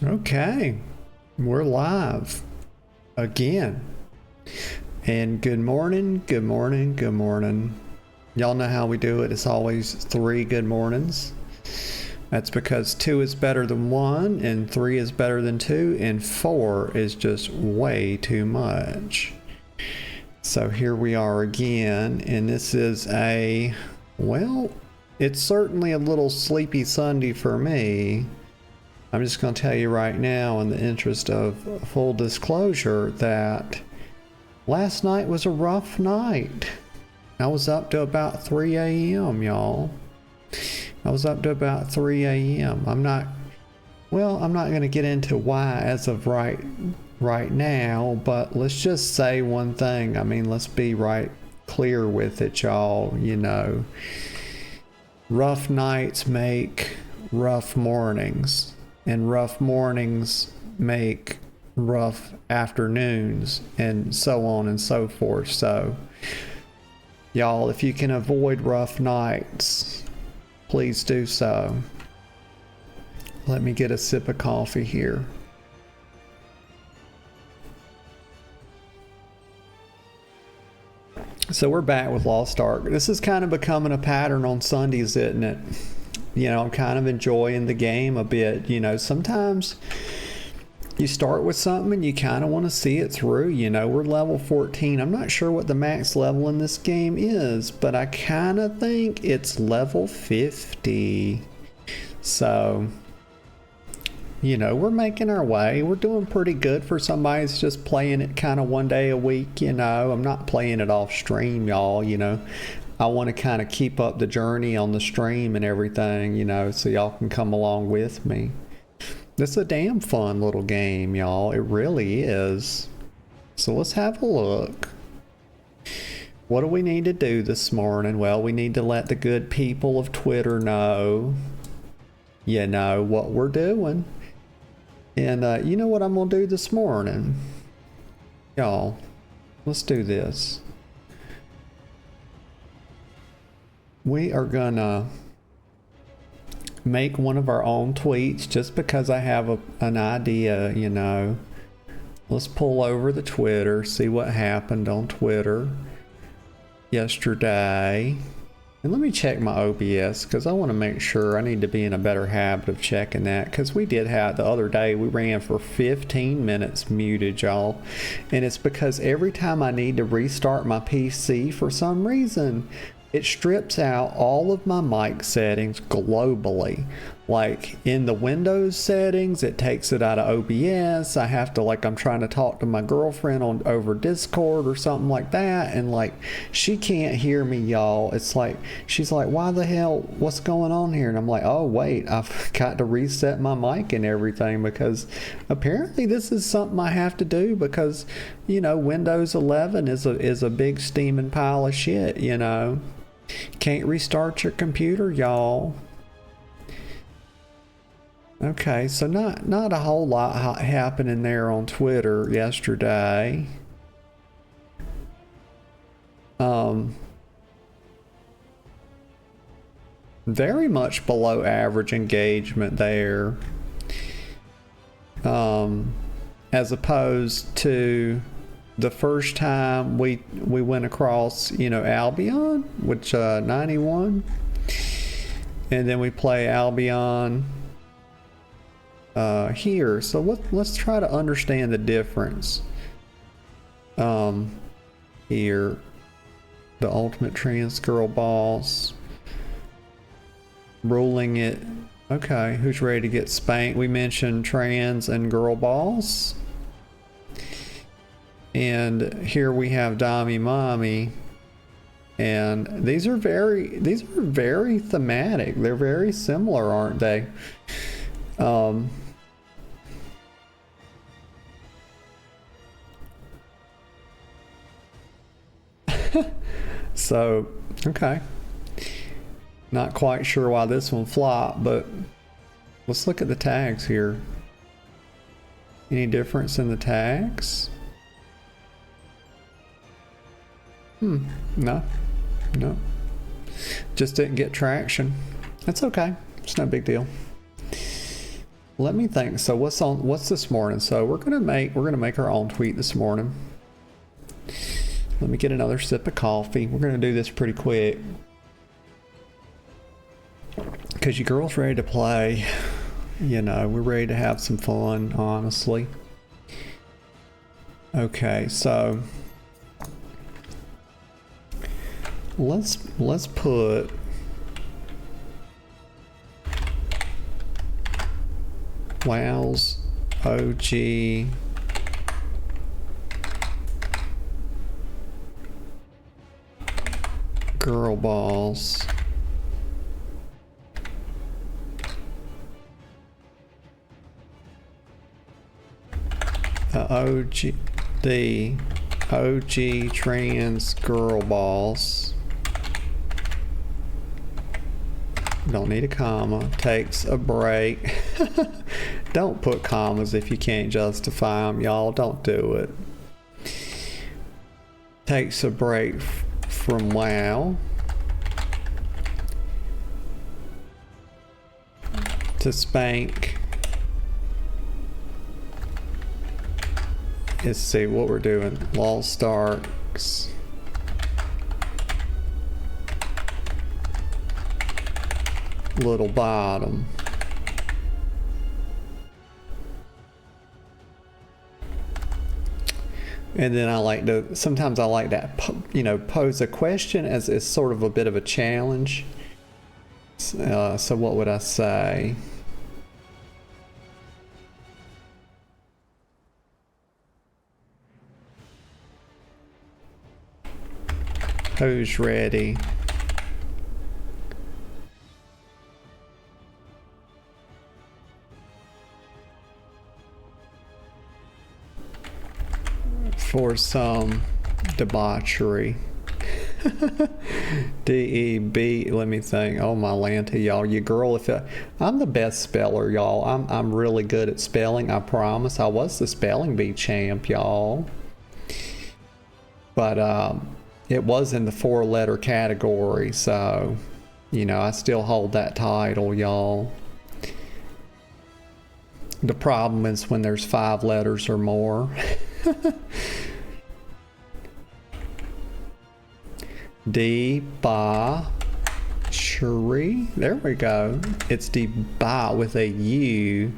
Okay, we're live again. And good morning, good morning, good morning. Y'all know how we do it. It's always 3 good mornings. That's because 2 is better than 1, and 3 is better than 2, and 4 is just way too much. So here we are again, and this is well, it's certainly a little sleepy Sunday for me. I'm just going to tell you right now, in the interest of full disclosure, that last night was a rough night. I was up to about 3 a.m., y'all. I was up to about 3 a.m. I'm not going to get into why as of right now, but let's just say one thing. I mean, let's be right clear with it, y'all. You know, rough nights make rough mornings. And rough mornings make rough afternoons, and so on and so forth. So, y'all, if you can avoid rough nights, please do so. Let me get a sip of coffee here. So we're back with Lost Ark. This is kind of becoming a pattern on Sundays, isn't it? You know, I'm kind of enjoying the game a bit. You know, sometimes you start with something and you kind of want to see it through. You know, we're level 14. I'm not sure what the max level in this game is, but I kind of think it's level 50. So, you know, we're making our way. We're doing pretty good for somebody who's just playing it kind of one day a week. You know, I'm not playing it off stream, y'all. You know, I want to kind of keep up the journey on the stream and everything, you know, so y'all can come along with me. This is a damn fun little game, y'all. It really is. So let's have a look. What do we need to do this morning? Well, we need to let the good people of Twitter know, you know, what we're doing. And you know what I'm going to do this morning? Y'all, let's do this. We are gonna make one of our own tweets just because I have an idea, you know. Let's pull over the Twitter, see what happened on Twitter yesterday. And let me check my OBS because I want to make sure. I need to be in a better habit of checking that, because we did have the other day, we ran for 15 minutes muted, y'all. And it's because every time I need to restart my PC for some reason, it strips out all of my mic settings globally. Like in the Windows settings, it takes it out of OBS. I have to, like, I'm trying to talk to my girlfriend over Discord or something like that, and like she can't hear me, y'all. It's like she's like, why the hell, what's going on here? And I'm like, oh wait, I've got to reset my mic and everything, because apparently this is something I have to do, because, you know, Windows 11 is a big steaming pile of shit, you know. Can't restart your computer, y'all. Okay, so not a whole lot happening there on Twitter yesterday. Very much below average engagement there. As opposed to the first time we went across, you know, Albion, which 91, and then we play Albion here. So let's try to understand the difference. Here, the ultimate trans girl boss ruling it. Okay, who's ready to get spanked? We mentioned trans and girl boss. And here we have Dommy Mommy, and these are very thematic. They're very similar, aren't they? So, okay. Not quite sure why this one flopped, but let's look at the tags here. Any difference in the tags? No. Just didn't get traction. That's okay. It's no big deal. Let me think. So what's this morning? So we're gonna make our own tweet this morning. Let me get another sip of coffee. We're gonna do this pretty quick. Cause you girls ready to play. You know, we're ready to have some fun, honestly. Okay, so let's put Wow's OG girl balls. The OG trans girl balls. Don't need a comma. Takes a break. Don't put commas if you can't justify them, y'all. Don't do it. Takes a break from WoW to spank. Let's see what we're doing. Lost Starks. Little bottom. And then sometimes I like to, you know, pose a question as sort of a bit of a challenge. So what would I say? Who's ready? For some debauchery. DEB, let me think. Oh my Lanta, y'all. You girl, I'm the best speller, y'all. I'm really good at spelling, I promise. I was the spelling bee champ, y'all. But it was in the 4-letter category, so you know, I still hold that title, y'all. The problem is when there's 5 letters or more. Debauchery. There we go. It's deba with a U.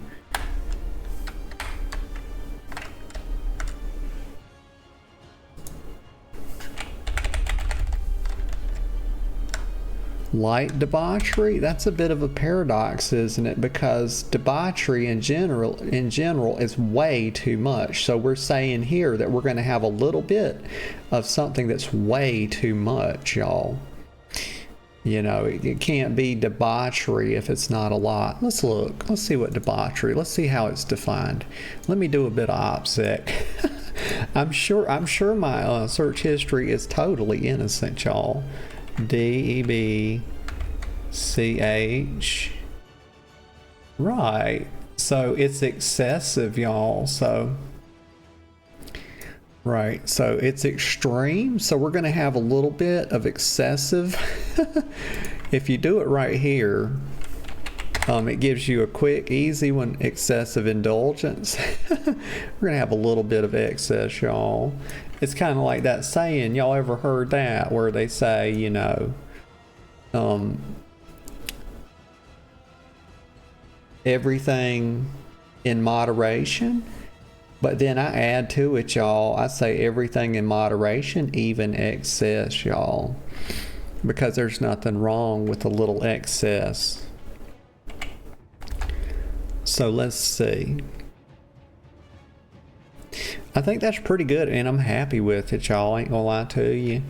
Light debauchery? That's a bit of a paradox, isn't it? Because debauchery in general is way too much. So we're saying here that we're going to have a little bit of something that's way too much, y'all. You know, it can't be debauchery if it's not a lot. Let's look. Let's see what debauchery. Let's see how it's defined. Let me do a bit of OPSEC. I'm sure my search history is totally innocent, y'all. DEBCH. Right. So it's excessive, y'all. So right. So it's extreme. So we're going to have a little bit of excessive. If you do it right here, it gives you a quick, easy one, excessive indulgence. We're going to have a little bit of excess, y'all. It's kind of like that saying, y'all ever heard that, where they say, you know, everything in moderation, but then I add to it, y'all, I say everything in moderation, even excess, y'all, because there's nothing wrong with a little excess. So let's see. I think that's pretty good, and I'm happy with it, y'all. Ain't gonna lie to you.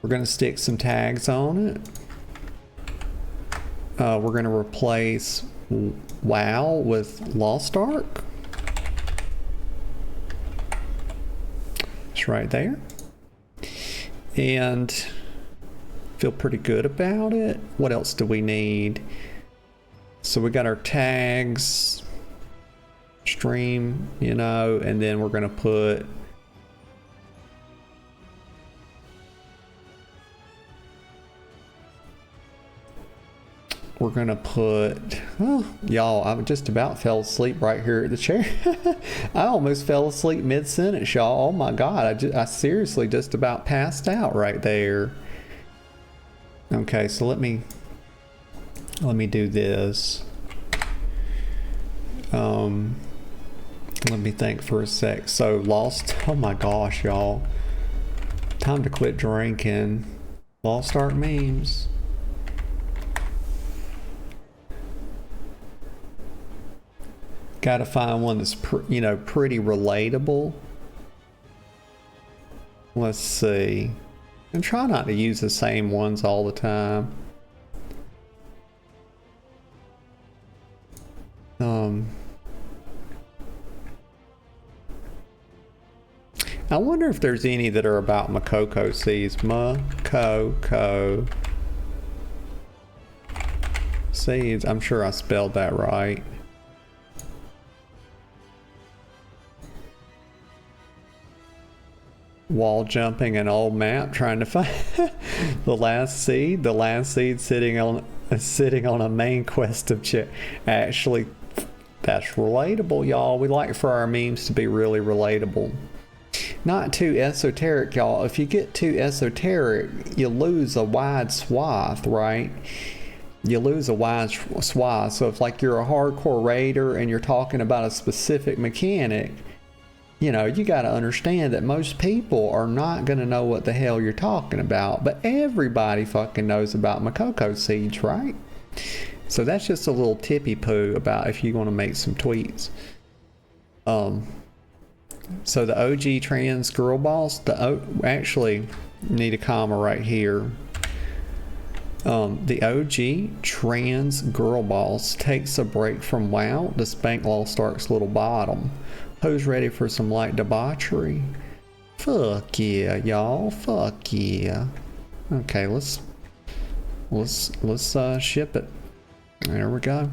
We're gonna stick some tags on it. We're gonna replace WoW with Lost Ark. It's right there. And feel pretty good about it. What else do we need? So we got our tags, stream, you know, and then we're gonna put we're gonna put, oh, y'all, I just about fell asleep right here at the chair. I almost fell asleep mid-sentence, y'all. Oh my God, I seriously just about passed out right there. Okay, so let me do this. Let me think for a sec. So lost, oh my gosh, y'all. Time to quit drinking. Lost art memes. Gotta find one that's, pretty relatable. Let's see. And try not to use the same ones all the time. I wonder if there's any that are about Makoko seeds. Makoko seeds. I'm sure I spelled that right. Wall jumping an old map trying to find the last seed. The last seed sitting on a main quest of actually, that's relatable, y'all. We like for our memes to be really relatable. Not too esoteric, y'all. If you get too esoteric, you lose a wide swath, right? You lose a wide swath. So if like you're a hardcore raider and you're talking about a specific mechanic, you got to understand that most people are not going to know what the hell you're talking about, but everybody fucking knows about Makoko seeds, right? So that's just a little tippy poo about if you want to make some tweets. So the OG trans girl boss, actually need a comma right here. The OG trans girl boss takes a break from WoW to spank Lost Ark's little bottom. Who's ready for some light debauchery? Fuck yeah, y'all. Fuck yeah. Okay, let's ship it. There we go.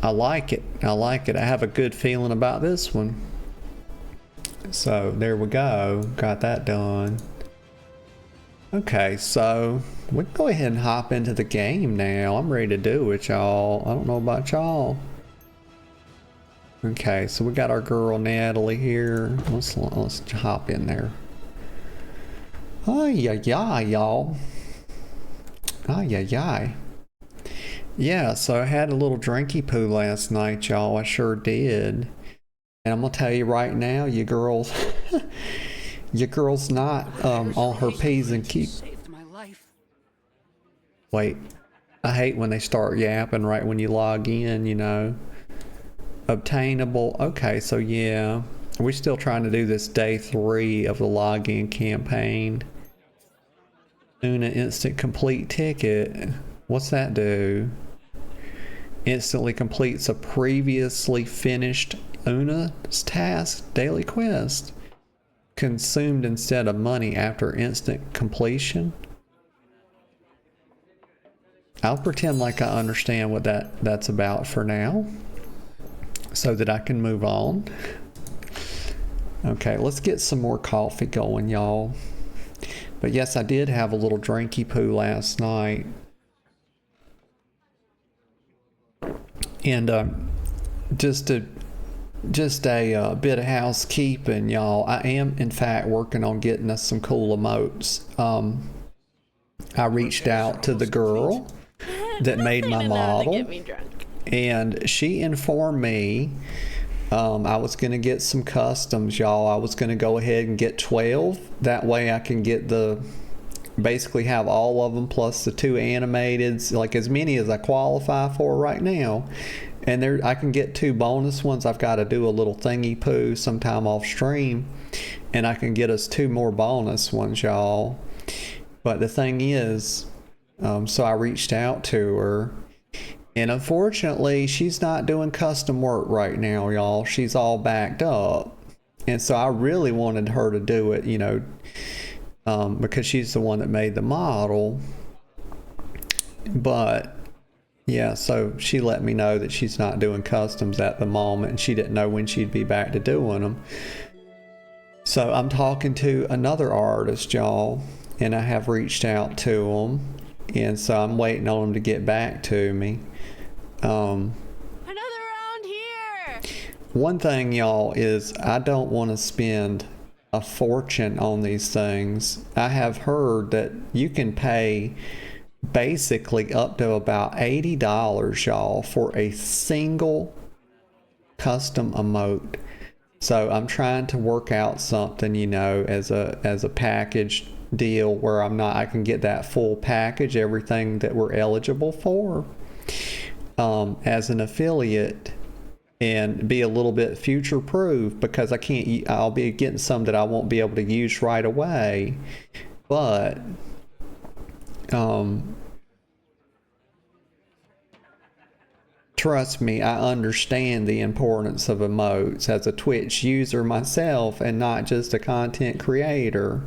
I like it. I like it. I have a good feeling about this one. So there we go. Got that done. Okay, so we can go ahead and hop into the game now. I'm ready to do it, y'all. I don't know about y'all. Okay, so we got our girl Natalie here. Let's hop in there. Ay yi yi, y'all. Ay yi yi. Yeah, so I had a little drinky poo last night, y'all. I sure did. And I'm gonna tell you right now, your girl's not on her P's and Q's. Wait, I hate when they start yapping right when you log in, Obtainable. Okay, so yeah, we're still trying to do this day 3 of the login campaign. Una instant complete ticket. What's that do? Instantly completes a previously finished Una's task daily quest. Consumed instead of money after instant completion. I'll pretend like I understand what that's about for now, so that I can move on. Okay, let's get some more coffee going, y'all. But yes, I did have a little drinky poo last night. And just a bit of housekeeping, y'all. I am in fact working on getting us some cool emotes. I reached out to the girl that made my model, and she informed me I was going to get some customs, y'all. I was going to go ahead and get 12. That way I can get basically have all of them plus the 2 animateds, like as many as I qualify for right now. And I can get 2 bonus ones. I've got to do a little thingy poo sometime off stream, and I can get us 2 more bonus ones, y'all. But the thing is, so I reached out to her, and unfortunately she's not doing custom work right now, y'all. She's all backed up, and so I really wanted her to do it, because she's the one that made the model. But yeah, so she let me know that she's not doing customs at the moment, and she didn't know when she'd be back to doing them. So I'm talking to another artist, y'all, and I have reached out to him, and so I'm waiting on them to get back to me. Another round here. One thing, y'all, is I don't want to spend a fortune on these things. I have heard that you can pay basically up to about $80, y'all, for a single custom emote. So I'm trying to work out something, you know, as a package deal where I can get that full package, everything that we're eligible for, as an affiliate, and be a little bit future proof, because I'll be getting some that I won't be able to use right away. But trust me, I understand the importance of emotes as a Twitch user myself and not just a content creator.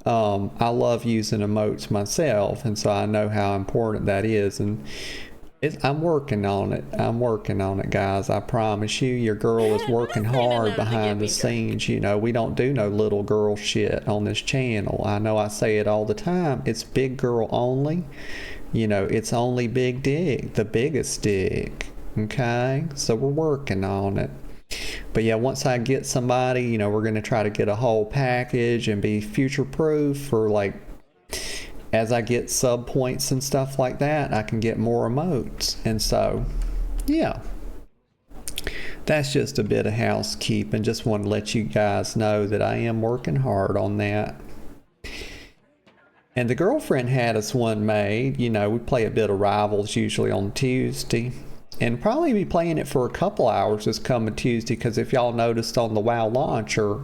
I love using emotes myself, and so I know how important that is, and I'm working on it. I'm working on it, guys. I promise you, your girl is working hard behind the scenes. You know, we don't do no little girl shit on this channel. I know I say it all the time. It's big girl only. You know, it's only big dick, the biggest dick. Okay? So we're working on it. But yeah, once I get somebody, you know, we're going to try to get a whole package and be future proof for, like, as I get sub points and stuff like that, I can get more emotes. And so, yeah, that's just a bit of housekeeping. Just want to let you guys know that I am working hard on that. And the girlfriend had us one made. You know, we play a bit of Rivals usually on Tuesday. And probably be playing it for a couple hours this coming Tuesday, because if y'all noticed on the WoW launcher,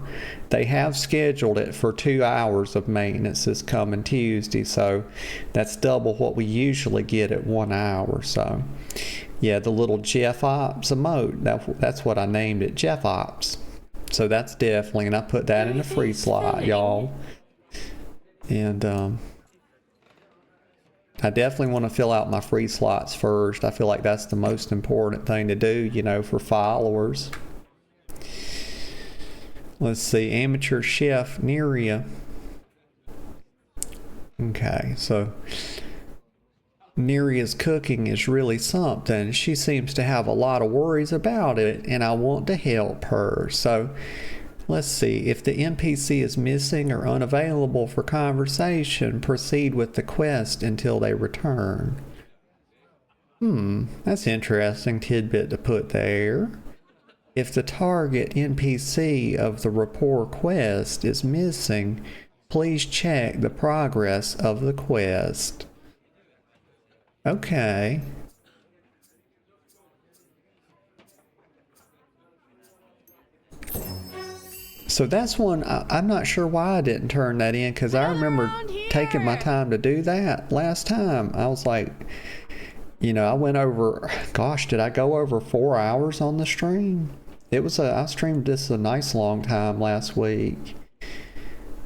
they have scheduled it for 2 hours of maintenance this coming Tuesday. So that's double what we usually get at 1 hour. So yeah, the little Jeff Ops emote, that's what I named it, Jeff Ops. So that's definitely, and I put that in a free slot, y'all. And I definitely want to fill out my free slots first. I feel like that's the most important thing to do, you know, for followers. Let's see, amateur chef Neria. Okay, so Neria's cooking is really something. She seems to have a lot of worries about it, and I want to help her. So let's see, if the NPC is missing or unavailable for conversation, proceed with the quest until they return. That's interesting tidbit to put there. If the target NPC of the rapport quest is missing, please check the progress of the quest. Okay. So that's one, I'm not sure why I didn't turn that in, because I remember taking my time to do that last time. I was like, you know, I went over, gosh, did I go over 4 hours on the stream? I streamed this a nice long time last week.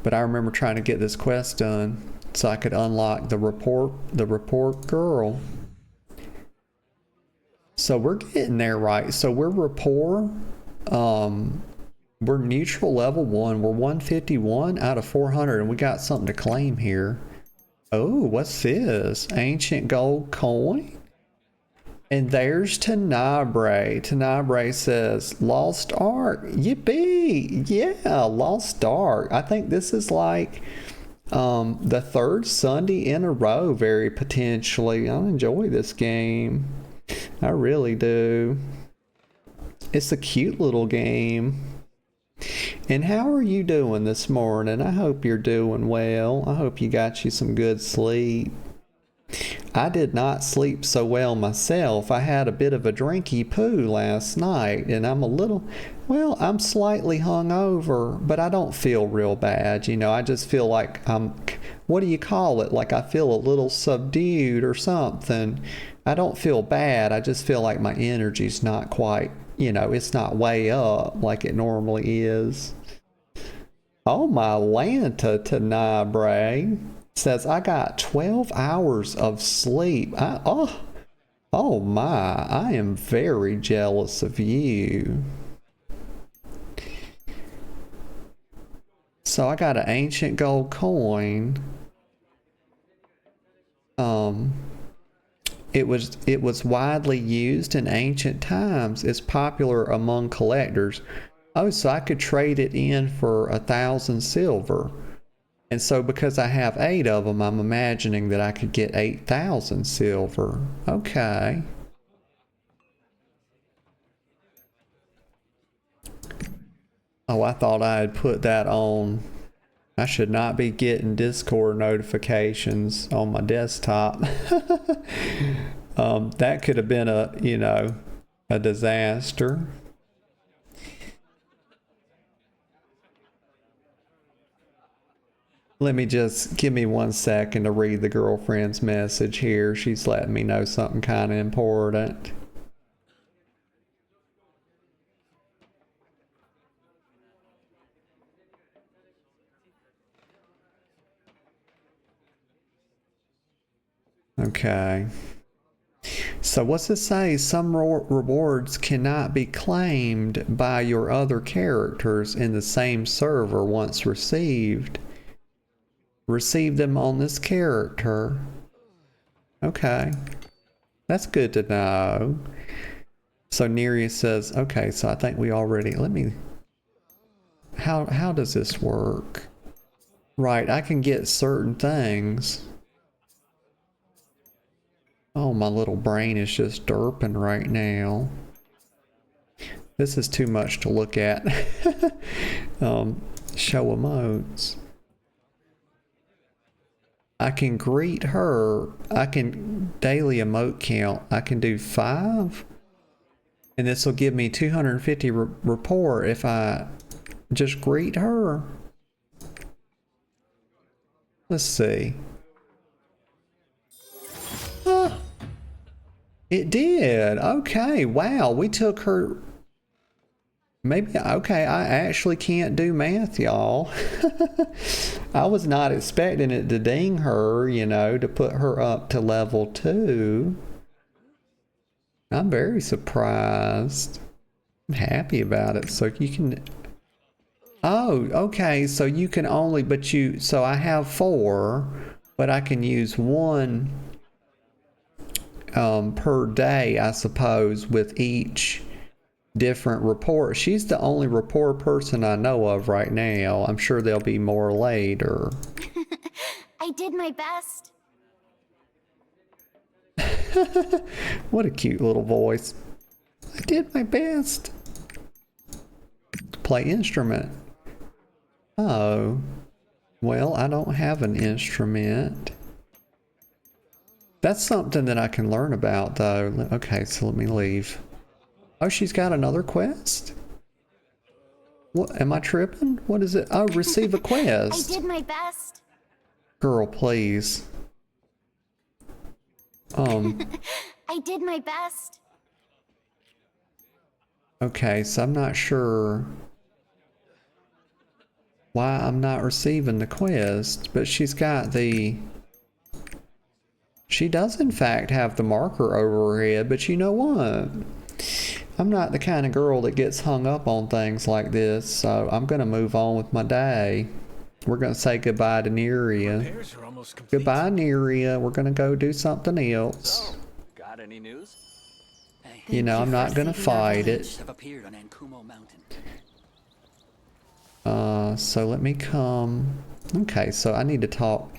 But I remember trying to get this quest done so I could unlock the report girl. So we're getting there, right? So we're rapport, we're neutral level 1. We're 151 out of 400, and we got something to claim here. Oh, what's this? Ancient gold coin? And there's Tenebrae. Tenebrae says, Lost Ark. Yippee! Yeah, Lost Ark. I think this is like the third Sunday in a row, very potentially. I enjoy this game. I really do. It's a cute little game. And how are you doing this morning? I hope you're doing well. I hope you got you some good sleep. I did not sleep so well myself. I had a bit of a drinky poo last night, and I'm slightly hungover, but I don't feel real bad. You know, I just feel like what do you call it? Like I feel a little subdued or something. I don't feel bad. I just feel like my energy's not quite, you know, it's not way up like it normally is. Oh, my Lanta Tenebrae says, I got 12 hours of sleep. Oh my, I am very jealous of you. So I got an ancient gold coin. it was widely used in ancient times. It's popular among collectors. Oh, so I could trade it in for 1,000 silver. And so because I have 8 of them, I'm imagining that I could get 8,000 silver. Okay. Oh, I thought I had put that on. I should not be getting Discord notifications on my desktop. That could have been a disaster. Let me just give me 1 second to read the girlfriend's message here. She's letting me know something kind of important. Okay. So what's it say? Some rewards cannot be claimed by your other characters in the same server once received. Receive them on this character. Okay. That's good to know. So Nereus says, okay, so I think we already, how does this work? Right, I can get certain things. Oh, my little brain is just derping right now. This is too much to look at. Show emotes. I can greet her. I can daily emote count. I can do 5. And this will give me 250 rapport if I just greet her. Let's see. It did. Okay. Wow. We took her. Maybe. Okay. I actually can't do math, y'all. I was not expecting it to ding her, to put her up to level 2. I'm very surprised. I'm happy about it. So you can. Oh, okay. So you can only, so I have 4, but I can use 1 per day, I suppose, with each different report. She's the only report person I know of right now. I'm sure there'll be more later. I did my best. What a cute little voice. I did my best. Play instrument. Oh. Well, I don't have an instrument. That's something that I can learn about, though. Okay, so let me leave. Oh, she's got another quest? What? Am I tripping? What is it? Oh, receive a quest. I did my best. Girl, please. I did my best. Okay, so I'm not sure why I'm not receiving the quest, but she's got the... She does, in fact, have the marker over her head, but you know what? I'm not the kind of girl that gets hung up on things like this, so I'm going to move on with my day. We're going to say goodbye to Neria. Goodbye, Neria. We're going to go do something else. So, got any news? You know, I'm not going to fight it. So let me come... Okay, so I need to talk...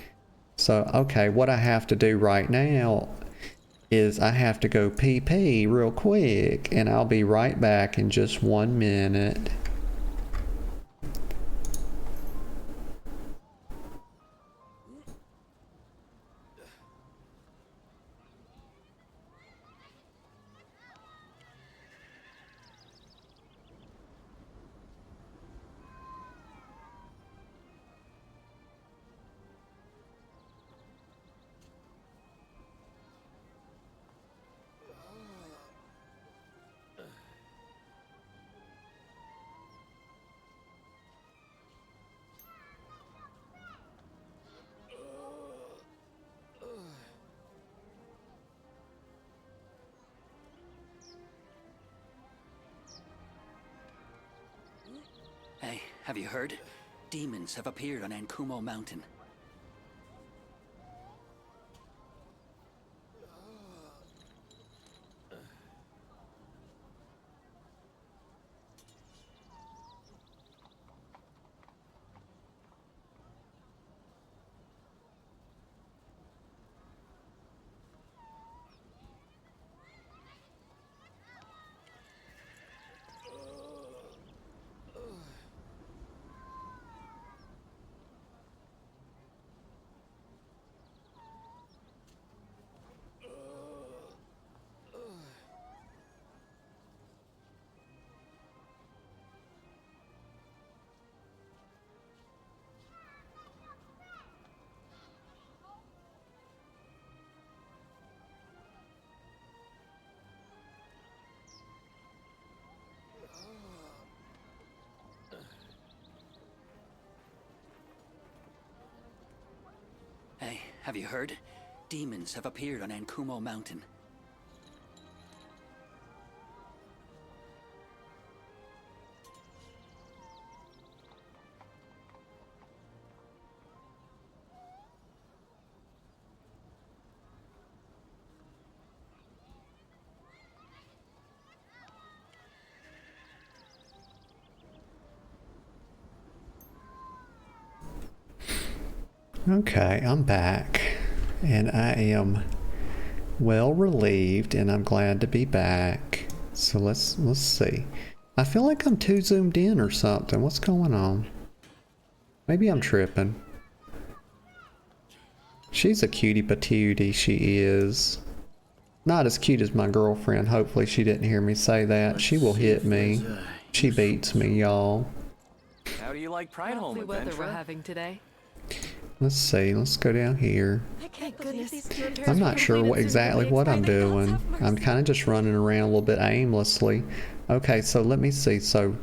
So, okay, what I have to do right now is I have to go pee real quick, and I'll be right back in just 1 minute. Hey, have you heard? Demons have appeared on Ankumo Mountain. Have you heard? Demons have appeared on Ankumo Mountain. Okay, I'm back, and I am well relieved, and I'm glad to be back. So let's see. I feel like I'm too zoomed in or something. What's going on? Maybe I'm tripping. She's a cutie patootie, she is. Not as cute as my girlfriend. Hopefully she didn't hear me say that. She will hit me. She beats me, y'all. How do you like Pride Home, Lovely weather we're adventurer? having today. Let's see. Let's go down here. Thank goodness. I'm not sure exactly what I'm doing. I'm kind of just running around a little bit aimlessly. Okay, so let me see. So,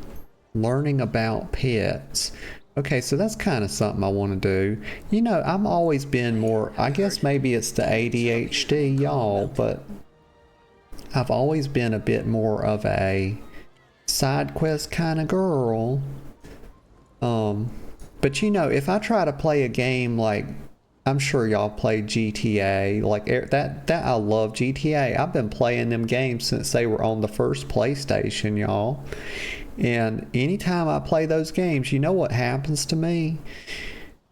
learning about pets. Okay, so that's kind of something I want to do. You know, I've always been more, I guess maybe it's the ADHD, y'all, but I've always been a bit more of a side quest kind of girl. But you know, if I try to play a game like, I'm sure y'all play GTA, like that I love GTA. I've been playing them games since they were on the first PlayStation, y'all. And anytime I play those games, you know what happens to me?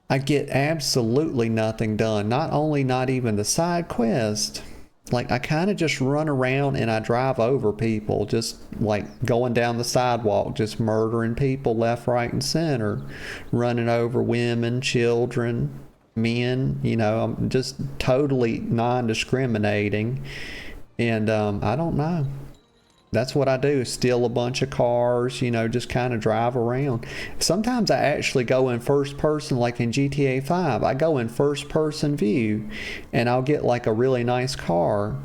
I get absolutely nothing done. Not even the side quest. Like, I kind of just run around and I drive over people, just like going down the sidewalk, just murdering people left, right, and center, running over women, children, men. You know, I'm just totally non-discriminating. And I don't know. That's what I do, steal a bunch of cars, you know, just kind of drive around. Sometimes I actually go in first person, like in GTA 5. I go in first person view, and I'll get like a really nice car,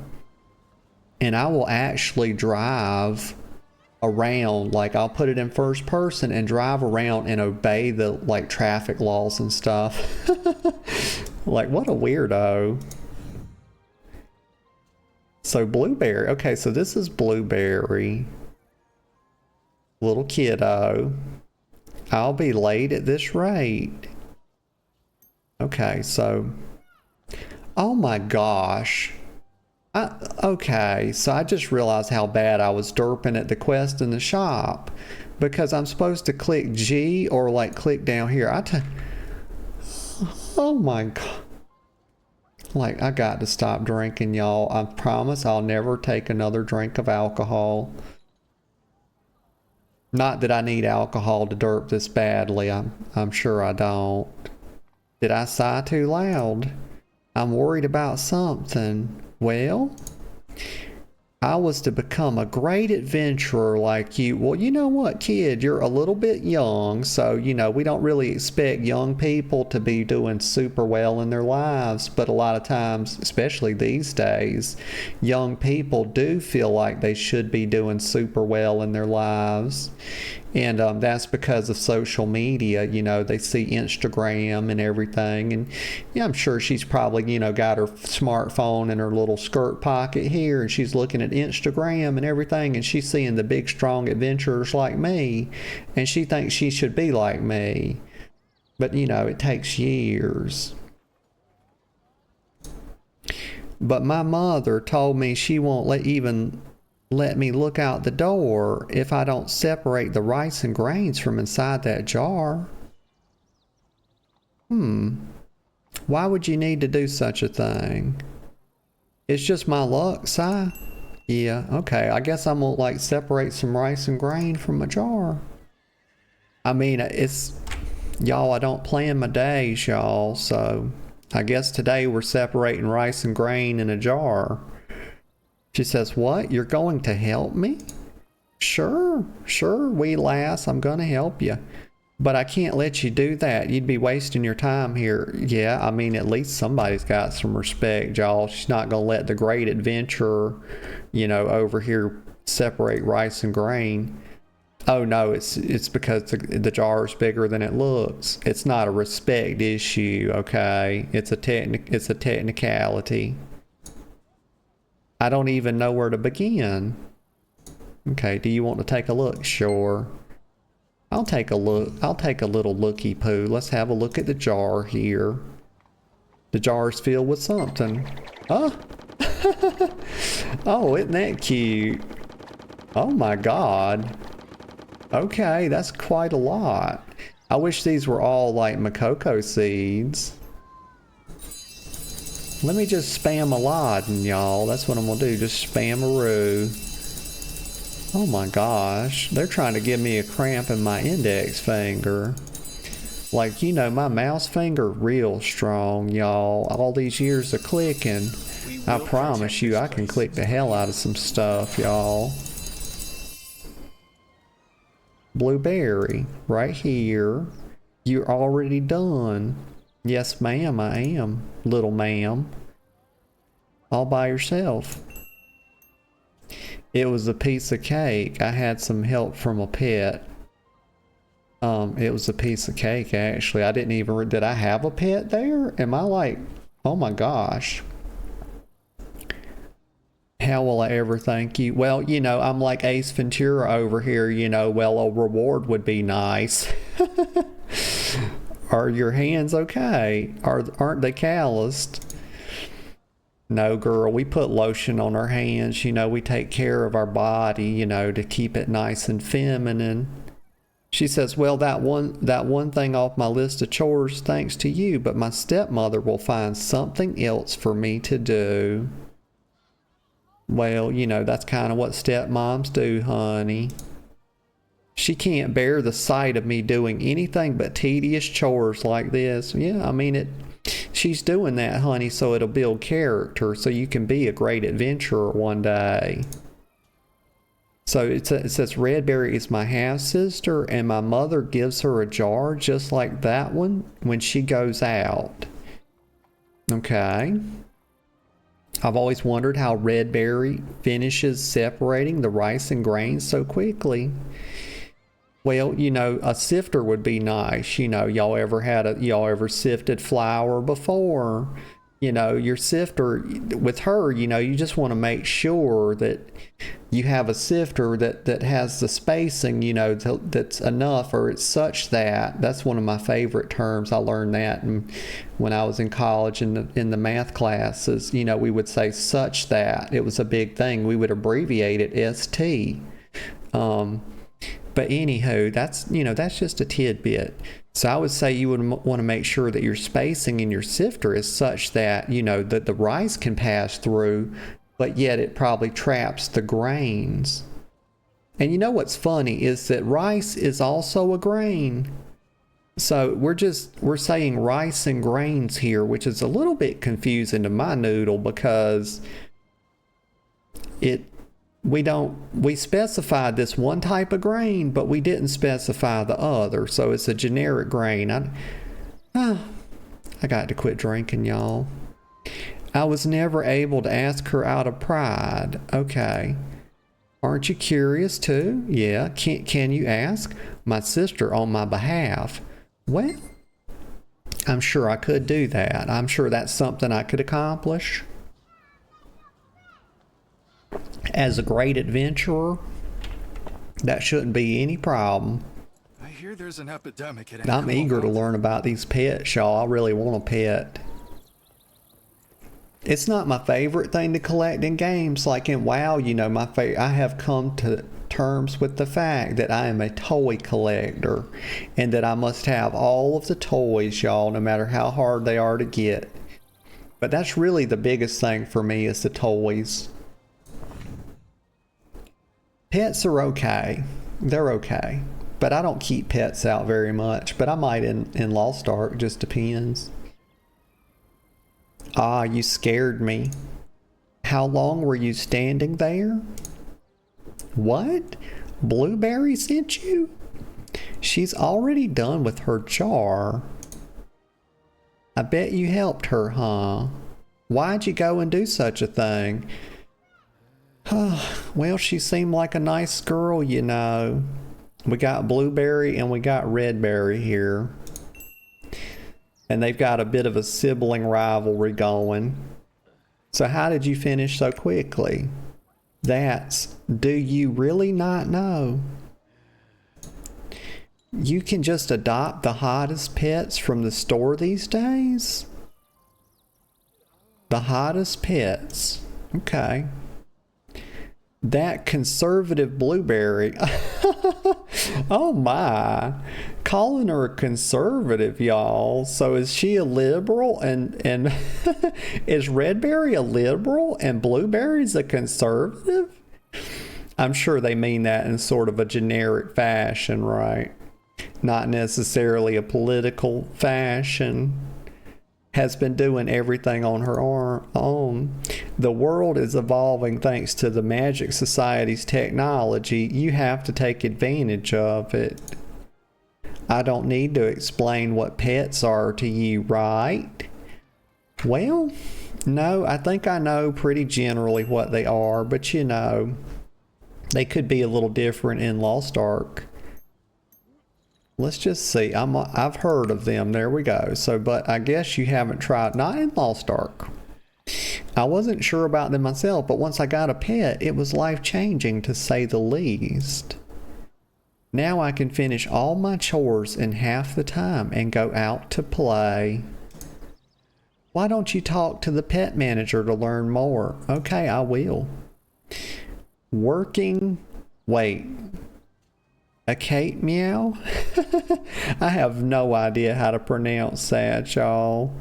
and I will actually drive around, like I'll put it in first person and drive around and obey the like traffic laws and stuff. Like, what a weirdo. So Blueberry, okay, so this is Blueberry, little kiddo. I'll be late at this rate. Okay, so, oh my gosh. Okay, so I just realized how bad I was derping at the quest in the shop, because I'm supposed to click G or like click down here. Oh my god. Like, I got to stop drinking, y'all. I promise I'll never take another drink of alcohol. Not that I need alcohol to derp this badly. I'm sure I don't. Did I sigh too loud? I'm worried about something. Well, I was to become a great adventurer like you. Well, you know what, kid? You're a little bit young, so, you know, we don't really expect young people to be doing super well in their lives. But a lot of times, especially these days, young people do feel like they should be doing super well in their lives. And that's because of social media. You know, they see Instagram and everything. And yeah, I'm sure she's probably, you know, got her smartphone in her little skirt pocket here, and she's looking at Instagram and everything, and she's seeing the big, strong adventurers like me, and she thinks she should be like me. But, you know, it takes years. But my mother told me she won't let me look out the door if I don't separate the rice and grains from inside that jar. Why would you need to do such a thing? It's just my luck, Si. Yeah, okay, I guess I'm gonna like separate some rice and grain from a jar. I mean, it's, y'all, I don't plan my days, y'all, so I guess today we're separating rice and grain in a jar. She says, what? You're going to help me? Sure, wee lass, I'm going to help you. But I can't let you do that. You'd be wasting your time here. Yeah, I mean, at least somebody's got some respect, y'all. She's not going to let the great adventurer, you know, over here separate rice and grain. Oh no, it's because the jar is bigger than it looks. It's not a respect issue, okay? It's a technicality. I don't even know where to begin. Okay, do you want to take a look? Sure. I'll take a look. I'll take a little looky poo. Let's have a look at the jar here. The jar's filled with something. Oh. Oh, isn't that cute? Oh my God. Okay, that's quite a lot. I wish these were all like Makoko seeds. Let me just spam a lot, y'all. That's what I'm gonna do. Just spam-a-roo. Oh my gosh. They're trying to give me a cramp in my index finger. Like, you know, my mouse finger real strong, y'all. All these years of clicking. I promise you, I can click the hell out of some stuff, y'all. Blueberry, right here. You're already done. Yes, ma'am, I am, little ma'am. All by yourself. It was a piece of cake. I had some help from a pet. It was a piece of cake, actually. I didn't even... Did I have a pet there? Am I like... Oh my gosh. How will I ever thank you? Well, you know, I'm like Ace Ventura over here, you know. Well, a reward would be nice. Are your hands okay? Aren't they calloused? No, girl, we put lotion on our hands. You know, we take care of our body, you know, to keep it nice and feminine. She says, well, that one thing off my list of chores, thanks to you, but my stepmother will find something else for me to do. Well, you know, that's kind of what stepmoms do, honey. She can't bear the sight of me doing anything but tedious chores like this. Yeah, I mean, she's doing that, honey, so it'll build character, so you can be a great adventurer one day. So it says Redberry is my half-sister, and my mother gives her a jar just like that one when she goes out. Okay. I've always wondered how Redberry finishes separating the rice and grains so quickly. Well, you know, a sifter would be nice. You know, y'all ever sifted flour before? You know, your sifter, with her, you know, you just want to make sure that you have a sifter that has the spacing, you know, that's enough, or it's such that. That's one of my favorite terms. I learned that when I was in college in the math classes. You know, we would say such that. It was a big thing. We would abbreviate it ST. But anywho, that's just a tidbit. So I would say you would want to make sure that your spacing in your sifter is such that, you know, that the rice can pass through, but yet it probably traps the grains. And you know what's funny is that rice is also a grain. So we're saying rice and grains here, which is a little bit confusing to my noodle, because we specified this one type of grain, but we didn't specify the other, so it's a generic grain. I got to quit drinking, y'all. I was never able to ask her out of pride. Okay. Aren't you curious too? Yeah. Can you ask my sister on my behalf? Well, I'm sure I could do that. I'm sure that's something I could accomplish. As a great adventurer, that shouldn't be any problem. I hear there's an epidemic at I'm eager to learn about these pets, y'all. I really want a pet. It's not my favorite thing to collect in games. Like in WoW, you know, I have come to terms with the fact that I am a toy collector, and that I must have all of the toys, y'all, no matter how hard they are to get. But that's really the biggest thing for me, is the toys. Pets are okay. They're okay. But I don't keep pets out very much. But I might in Lost Ark. Just depends. Ah, you scared me. How long were you standing there? What? Blueberry sent you? She's already done with her jar. I bet you helped her, huh? Why'd you go and do such a thing? Well, she seemed like a nice girl, you know. We got blueberry and we got redberry here. And they've got a bit of a sibling rivalry going. So how did you finish so quickly? Do you really not know? You can just adopt the hottest pets from the store these days? The hottest pets. Okay. That conservative blueberry. Oh my. Calling her a conservative, y'all. So is she a liberal and is redberry a liberal and blueberry's a conservative? I'm sure they mean that in sort of a generic fashion, right? Not necessarily a political fashion. Has been doing everything on her own. The world is evolving thanks to the Magic Society's technology. You have to take advantage of it. I don't need to explain what pets are to you, right? Well, no, I think I know pretty generally what they are, but you know, they could be a little different in Lost Ark. Let's just see. I've heard of them. There we go. So, but I guess you haven't tried. Not in Lost Ark. I wasn't sure about them myself, but once I got a pet, it was life-changing to say the least. Now I can finish all my chores in half the time and go out to play. Why don't you talk to the pet manager to learn more? Okay, I will. Wait. A Kate meow? I have no idea how to pronounce that, y'all.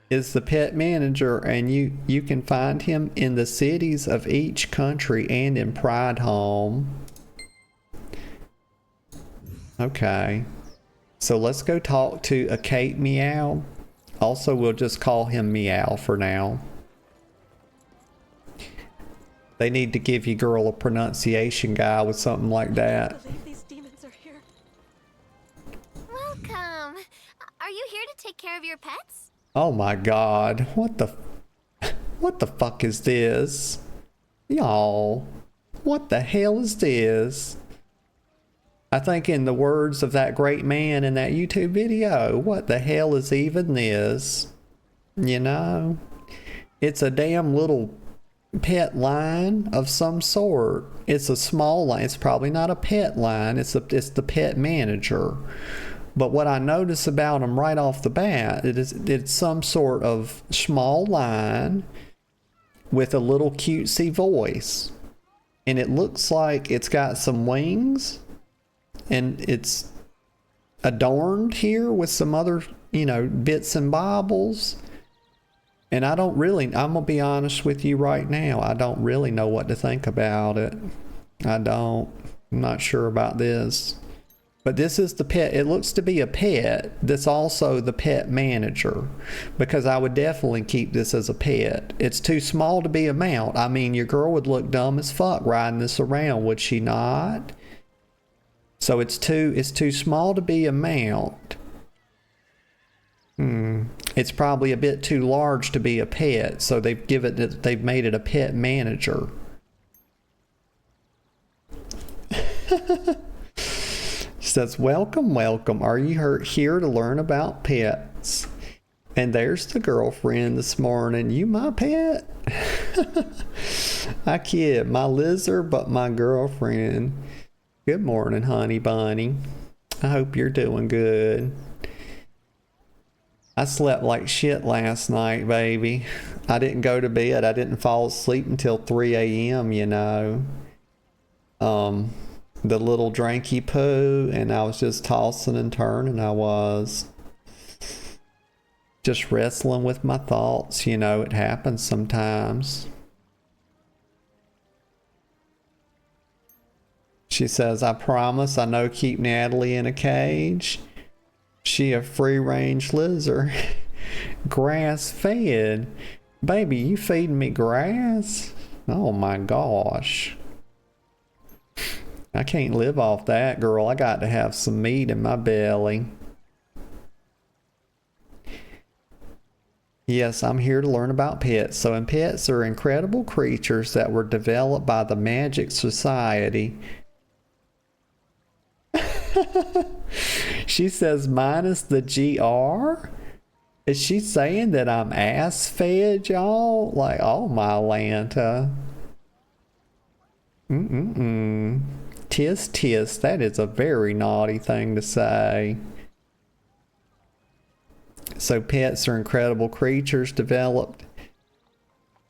Is the pet manager, and you can find him in the cities of each country and in Pride Home. Okay. So let's go talk to a Kate meow. Also, we'll just call him Meow for now. They need to give you girl a pronunciation guy with something like that. I believe these demons are here. Welcome. Are you here to take care of your pets? Oh my god. What the fuck is this? Y'all. What the hell is this? I think in the words of that great man in that YouTube video, what the hell is even this? You know? It's a damn little pet line of some sort. It's a small line. It's probably not a pet line. It's the pet manager. But what I notice about them right off the bat, it's some sort of small line with a little cutesy voice. And it looks like it's got some wings and it's adorned here with some other, bits and baubles. And I'm gonna be honest with you right now, I don't really know what to think about it. I'm not sure about this. But this is the pet. It looks to be a pet that's also the pet manager, because I would definitely keep this as a pet. It's too small to be a mount. I mean, your girl would look dumb as fuck riding this around, would she not? So it's too small to be a mount. It's probably a bit too large to be a pet, so they've made it a pet manager. She says, welcome. Are you here to learn about pets? And there's the girlfriend this morning. You my pet? I kid, my lizard, but my girlfriend. Good morning, honey bunny. I hope you're doing good. I slept like shit last night, baby. I didn't go to bed. I didn't fall asleep until 3 a.m., The little dranky poo, and I was just tossing and turning. I was just wrestling with my thoughts. It happens sometimes. She says, I promise I know keep Natalie in a cage. She a free-range lizard. Grass-fed. Baby, you feeding me grass? Oh my gosh. I can't live off that, girl. I got to have some meat in my belly. Yes, I'm here to learn about pets. So, and pets are incredible creatures that were developed by the Magic Society. She says minus the GR? Is she saying that I'm ass fed, y'all? Like, oh my Lanta. Tis tis. That is a very naughty thing to say. So pets are incredible creatures developed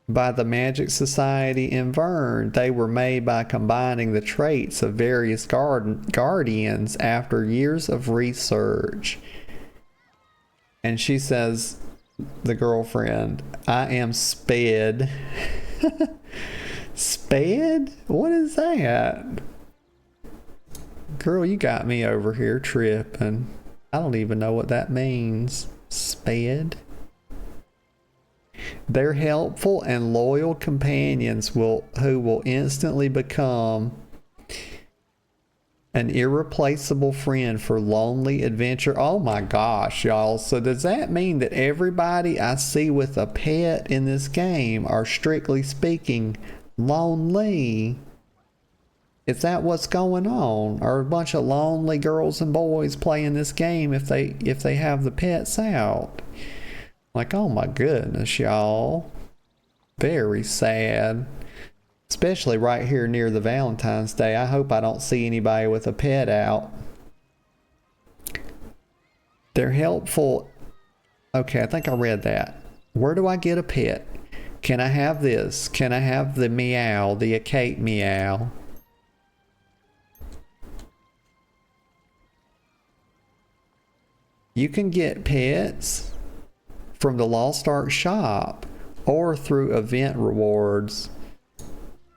by the Magic Society in Vern. They were made by combining the traits of various guardians after years of research. And she says, the girlfriend, I am sped. Sped? What is that? Girl, you got me over here tripping. I don't even know what that means. Sped? They're helpful and loyal companions who will instantly become an irreplaceable friend for lonely adventure. Oh my gosh, y'all. So does that mean that everybody I see with a pet in this game are strictly speaking lonely? Is that what's going on? Are a bunch of lonely girls and boys playing this game if they have the pets out? Like, oh my goodness, y'all. Very sad. Especially right here near the Valentine's Day. I hope I don't see anybody with a pet out. They're helpful. Okay, I think I read that. Where do I get a pet? Can I have this? Can I have the meow, the Kate meow? You can get pets from the Lost Ark shop or through event rewards.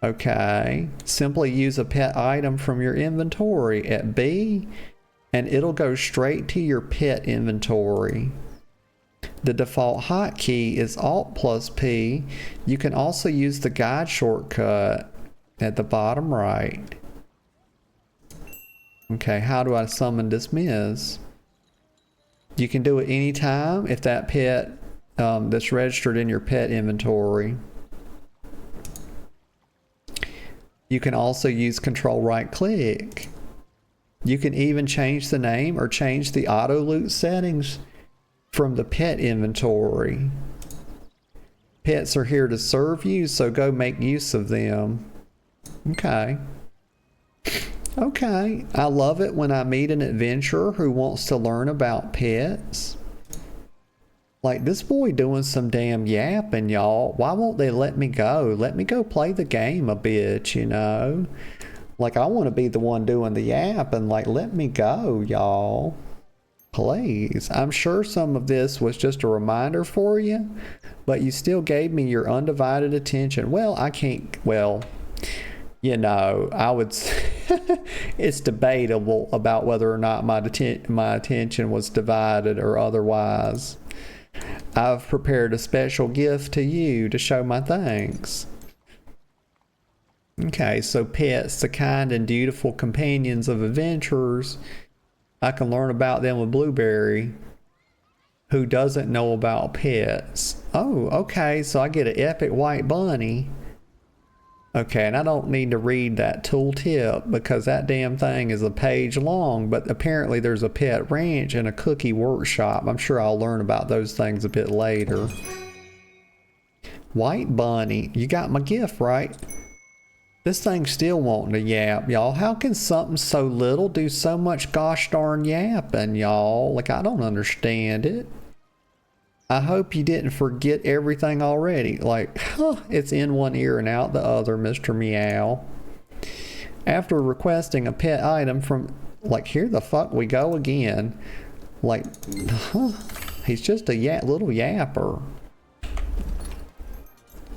Okay, simply use a pet item from your inventory at B and it'll go straight to your pet inventory. The default hotkey is Alt plus P. You can also use the guide shortcut at the bottom right. Okay, how do I summon dismiss? You can do it anytime if that pet that's registered in your pet inventory. You can also use control right click. You can even change the name or change the auto loot settings from the pet inventory. Pets are here to serve you, so go make use of them. Okay. Okay, I love it when I meet an adventurer who wants to learn about pets. Like this boy doing some damn yapping, y'all. Why won't they let me go? Let me go play the game a bit, you know? Like I want to be the one doing the yapping. Like let me go, y'all. Please. I'm sure some of this was just a reminder for you, but you still gave me your undivided attention. Well, I can't, well, you know, I would it's debatable about whether or not my attention was divided or otherwise. I've prepared a special gift to you to show my thanks. Okay, so pets, the kind and dutiful companions of adventurers. I can learn about them with Blueberry, who doesn't know about pets. Oh, okay, so I get an epic white bunny. Okay, and I don't need to read that tooltip because that damn thing is a page long, but apparently there's a pet ranch and a cookie workshop. I'm sure I'll learn about those things a bit later. White bunny, you got my gift, right? This thing's still wanting to yap, y'all. How can something so little do so much gosh darn yapping, y'all? Like, I don't understand it. I hope you didn't forget everything already. Like, huh, it's in one ear and out the other, Mr. Meow. After requesting a pet item from, like, here the fuck we go again. Like, huh, he's just a little yapper.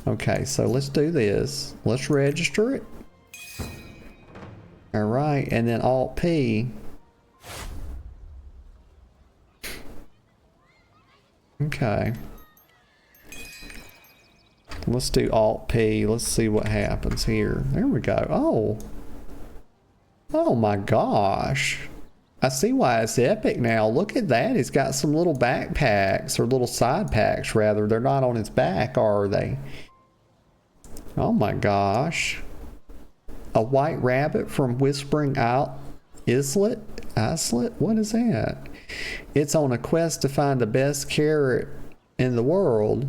Okay, so let's do this. Let's register it. All right, and then Alt P. Okay. Let's do Alt P. Let's see what happens here. There we go. Oh. Oh my gosh. I see why it's epic now. Look at that. He's got some little backpacks, or little side packs rather. They're not on his back, are they? Oh my gosh. A white rabbit from Whispering Islet? Islet? What is that? It's on a quest to find the best carrot in the world.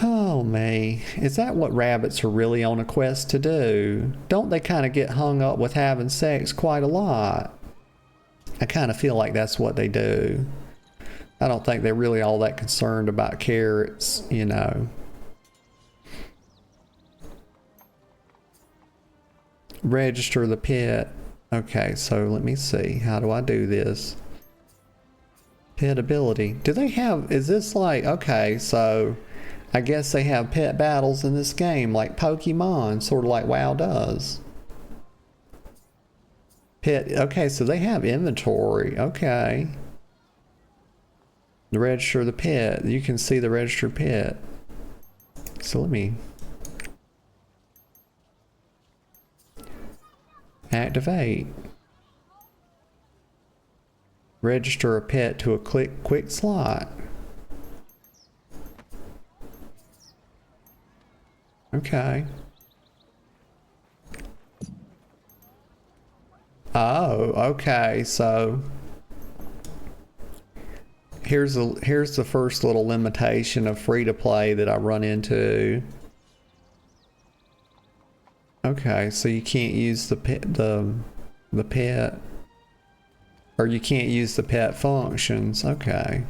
Oh me. Is that what rabbits are really on a quest to do? Don't they kind of get hung up with having sex quite a lot? I kind of feel like that's what they do. I don't think they're really all that concerned about carrots, you know. Register the pet. Okay, so let me see. How do I do this? Pet ability. Do they have, is this like, okay, so I guess they have pet battles in this game like Pokemon, sort of like WoW does. Pet, okay, so they have inventory. Okay. The register the pet. You can see the registered pet. So let me activate. Register a pet to a quick slot. Okay. Oh, okay. So here's the first little limitation of free to play that I run into. Okay, so you can't use the pet, or you can't use the pet functions. Okay.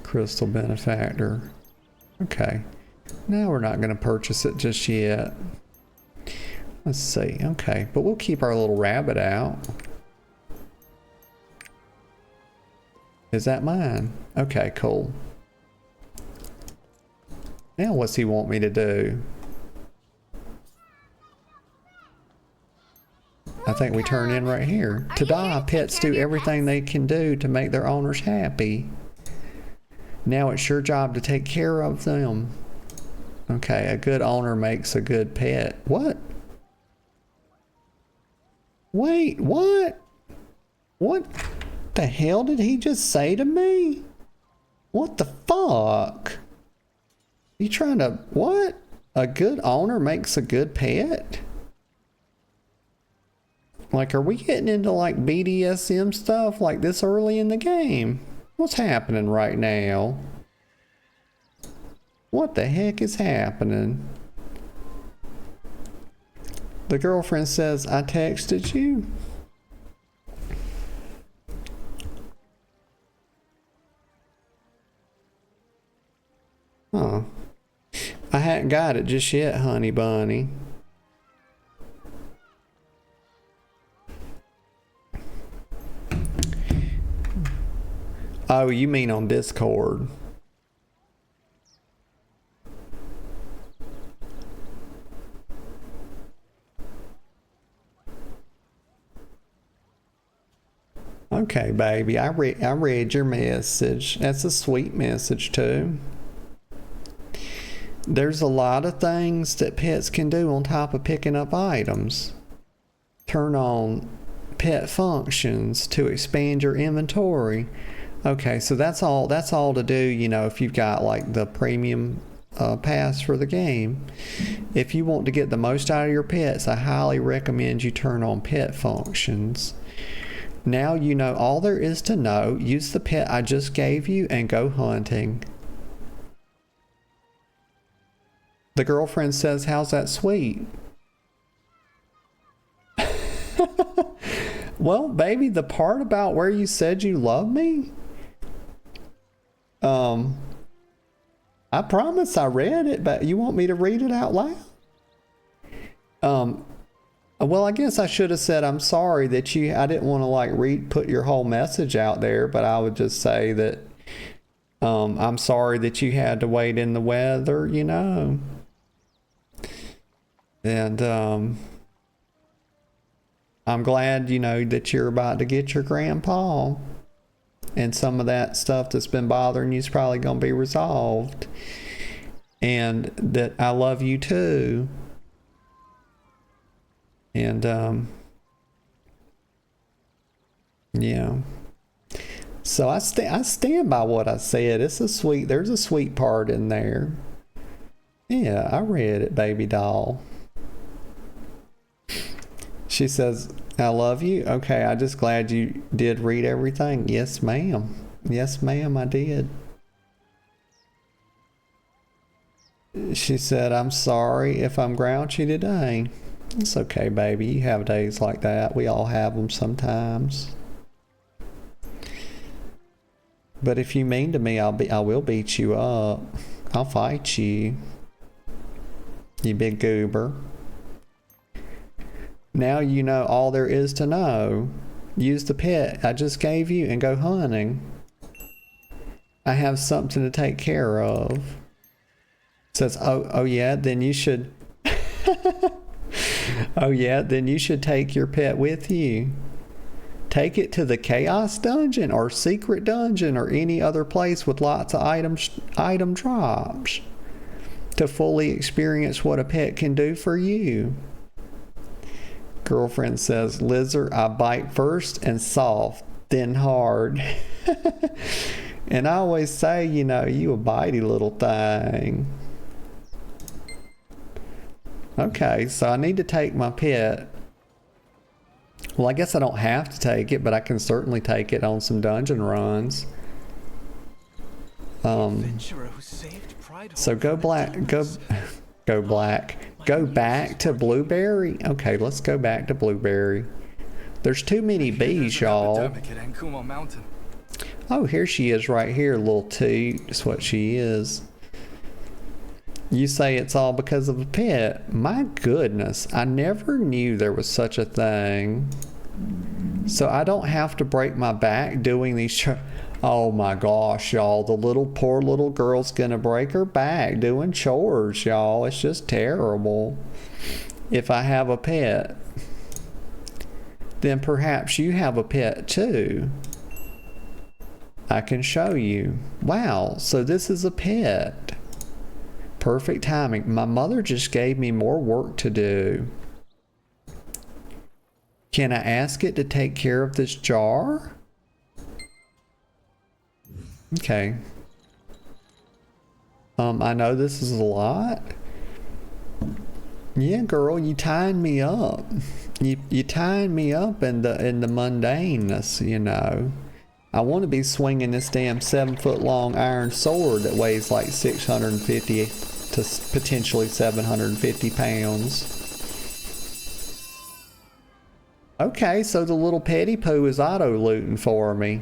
Crystal benefactor. Okay. Now we're not going to purchase it just yet. Let's see. Okay, but we'll keep our little rabbit out. Is that mine? Okay, cool. Now what's he want me to do? I think we turn in right here. Ta-da! Pets do everything they can do to make their owners happy. Now it's your job to take care of them. Okay, a good owner makes a good pet. What? Wait, what? What the hell did he just say to me? What the fuck? You trying to, what? A good owner makes a good pet? Like, are we getting into like BDSM stuff like this early in the game? What's happening right now? What the heck is happening? The girlfriend says, I texted you. Huh. I hadn't got it just yet, honey bunny. Oh, you mean on Discord? Okay, baby. I read your message. That's a sweet message too. There's a lot of things that pets can do on top of picking up items. Turn on pet functions to expand your inventory. Okay, so that's all to do, you know, if you've got like the premium pass for the game. If you want to get the most out of your pets, I highly recommend you turn on pet functions. Now you know all there is to know. Use the pet I just gave you and go hunting. The girlfriend says, how's that sweet? Well, baby, the part about where you said you love me, I promise I read it, but you want me to read it out loud? Well, I guess I should have said I'm sorry that I didn't want to like put your whole message out there, but I would just say that I'm sorry that you had to wait in the weather, you know. And I'm glad, you know, that you're about to get your grandpa. And some of that stuff that's been bothering you is probably going to be resolved. And that I love you too. And Yeah. So I stand by what I said. There's a sweet part in there. Yeah, I read it, baby doll. She says, I love you. Okay, I'm just glad you did read everything. Yes, ma'am. Yes, ma'am, I did. She said, I'm sorry if I'm grouchy today. It's okay, baby. You have days like that. We all have them sometimes. But if you mean to me, I will beat you up. I'll fight you. You big goober. Now you know all there is to know. Use the pet I just gave you and go hunting. I have something to take care of. Says, oh yeah, then you should. Oh yeah, then you should take your pet with you. Take it to the Chaos Dungeon or Secret Dungeon or any other place with lots of item drops to fully experience what a pet can do for you. Girlfriend says, Lizard, I bite first and soft, then hard. And I always say, you know, you a bitey little thing. Okay, so I need to take my pet. Well, I guess I don't have to take it, but I can certainly take it on some dungeon runs. So go back to Blueberry. Okay, let's go back to Blueberry. There's too many bees, y'all. Oh, here she is right here, little toot. That's what she is. You say it's all because of a pet. My goodness, I never knew there was such a thing. So I don't have to break my back doing these. Oh my gosh, y'all. The poor little girl's gonna break her back doing chores, y'all. It's just terrible. If I have a pet, then perhaps you have a pet too. I can show you. Wow, so this is a pet. Perfect timing. My mother just gave me more work to do. Can I ask it to take care of this jar? Okay. I know this is a lot. Yeah, girl, you tying me up. You tying me up in the mundaneness, you know. I want to be swinging this damn 7-foot long iron sword that weighs like 650 to potentially 750 pounds. Okay, so the little petty poo is auto looting for me.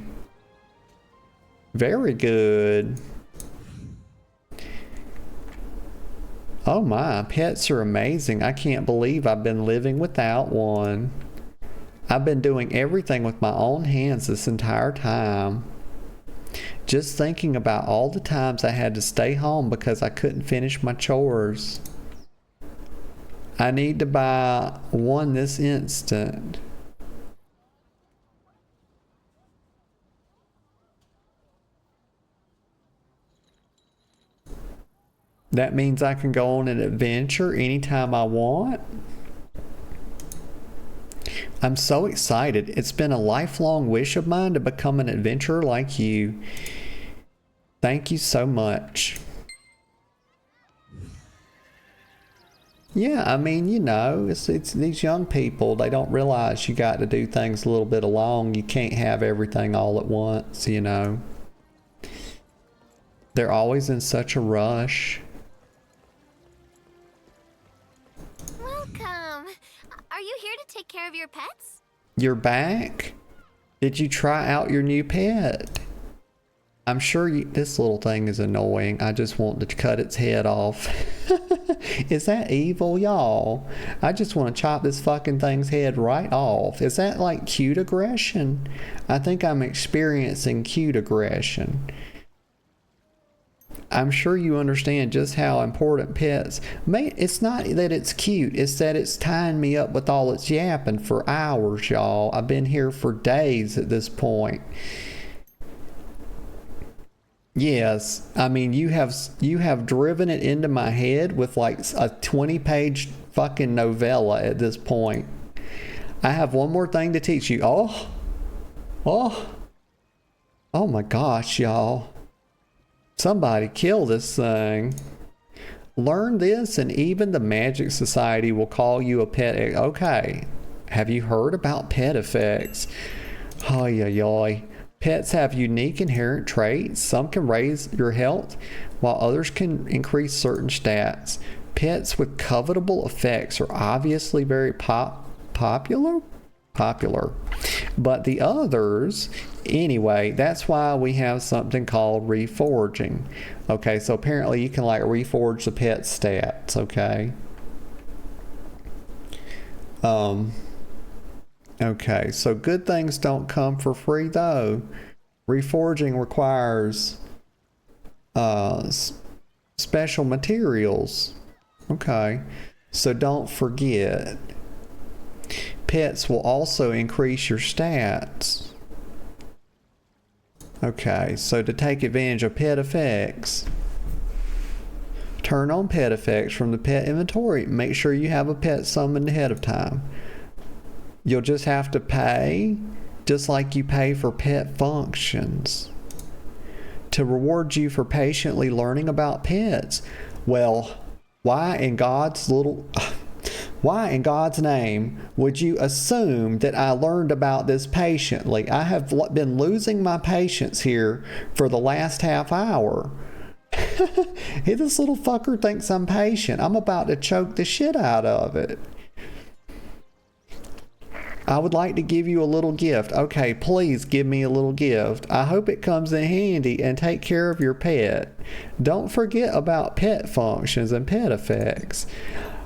Very good. Oh my, pets are amazing. I can't believe I've been living without one. I've been doing everything with my own hands this entire time. Just thinking about all the times I had to stay home because I couldn't finish my chores. I need to buy one this instant. That means I can go on an adventure anytime I want. I'm so excited. It's been a lifelong wish of mine to become an adventurer like you. Thank you so much. Yeah, I mean, you know, it's these young people, they don't realize you got to do things a little bit alone. You can't have everything all at once, you know. They're always in such a rush. Welcome. Are you here to take care of your pets? You're back? Did you try out your new pet? I'm sure this little thing is annoying. I just want to cut its head off. Is that evil, y'all? I just want to chop this fucking thing's head right off. Is that like cute aggression? I think I'm experiencing cute aggression. I'm sure you understand just how important pets. It's not that it's cute, it's that it's tying me up with all its yapping for hours, y'all. I've been here for days at this point. Yes, I mean you have driven it into my head with like a 20-page fucking novella at this point. I have one more thing to teach you. Oh, Oh, oh my gosh, y'all. Somebody kill this thing. Learn this and even the Magic Society will call you a pet. Okay. Have you heard about pet effects? Oh, yeah. Pets have unique inherent traits. Some can raise your health, while others can increase certain stats. Pets with covetable effects are obviously very popular. But the others, anyway, that's why we have something called reforging. Okay, so apparently you can like reforge the pet stats, okay? Okay, so good things don't come for free though. Reforging requires special materials. Okay, so don't forget. Pets will also increase your stats. Okay, so to take advantage of pet effects, turn on pet effects from the pet inventory. Make sure you have a pet summoned ahead of time. You'll just have to pay, just like you pay for pet functions, to reward you for patiently learning about pets. Well, why in God's name would you assume that I learned about this patiently? I have been losing my patience here for the last half hour. This little fucker thinks I'm patient. I'm about to choke the shit out of it. I would like to give you a little gift. Okay, please give me a little gift. I hope it comes in handy and take care of your pet. Don't forget about pet functions and pet effects.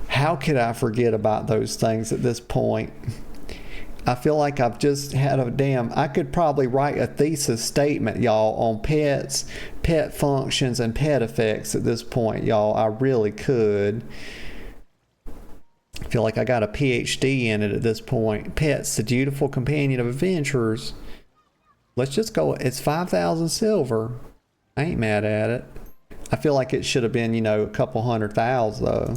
How could I forget about those things at this point? I feel like I've just had I could probably write a thesis statement, y'all, on pets, pet functions, and pet effects at this point, y'all. I really could. I feel like I got a PhD in it at this point. Pets, the dutiful companion of adventurers. Let's just go. It's 5,000 silver. I ain't mad at it. I feel like it should have been, a couple 100,000 though.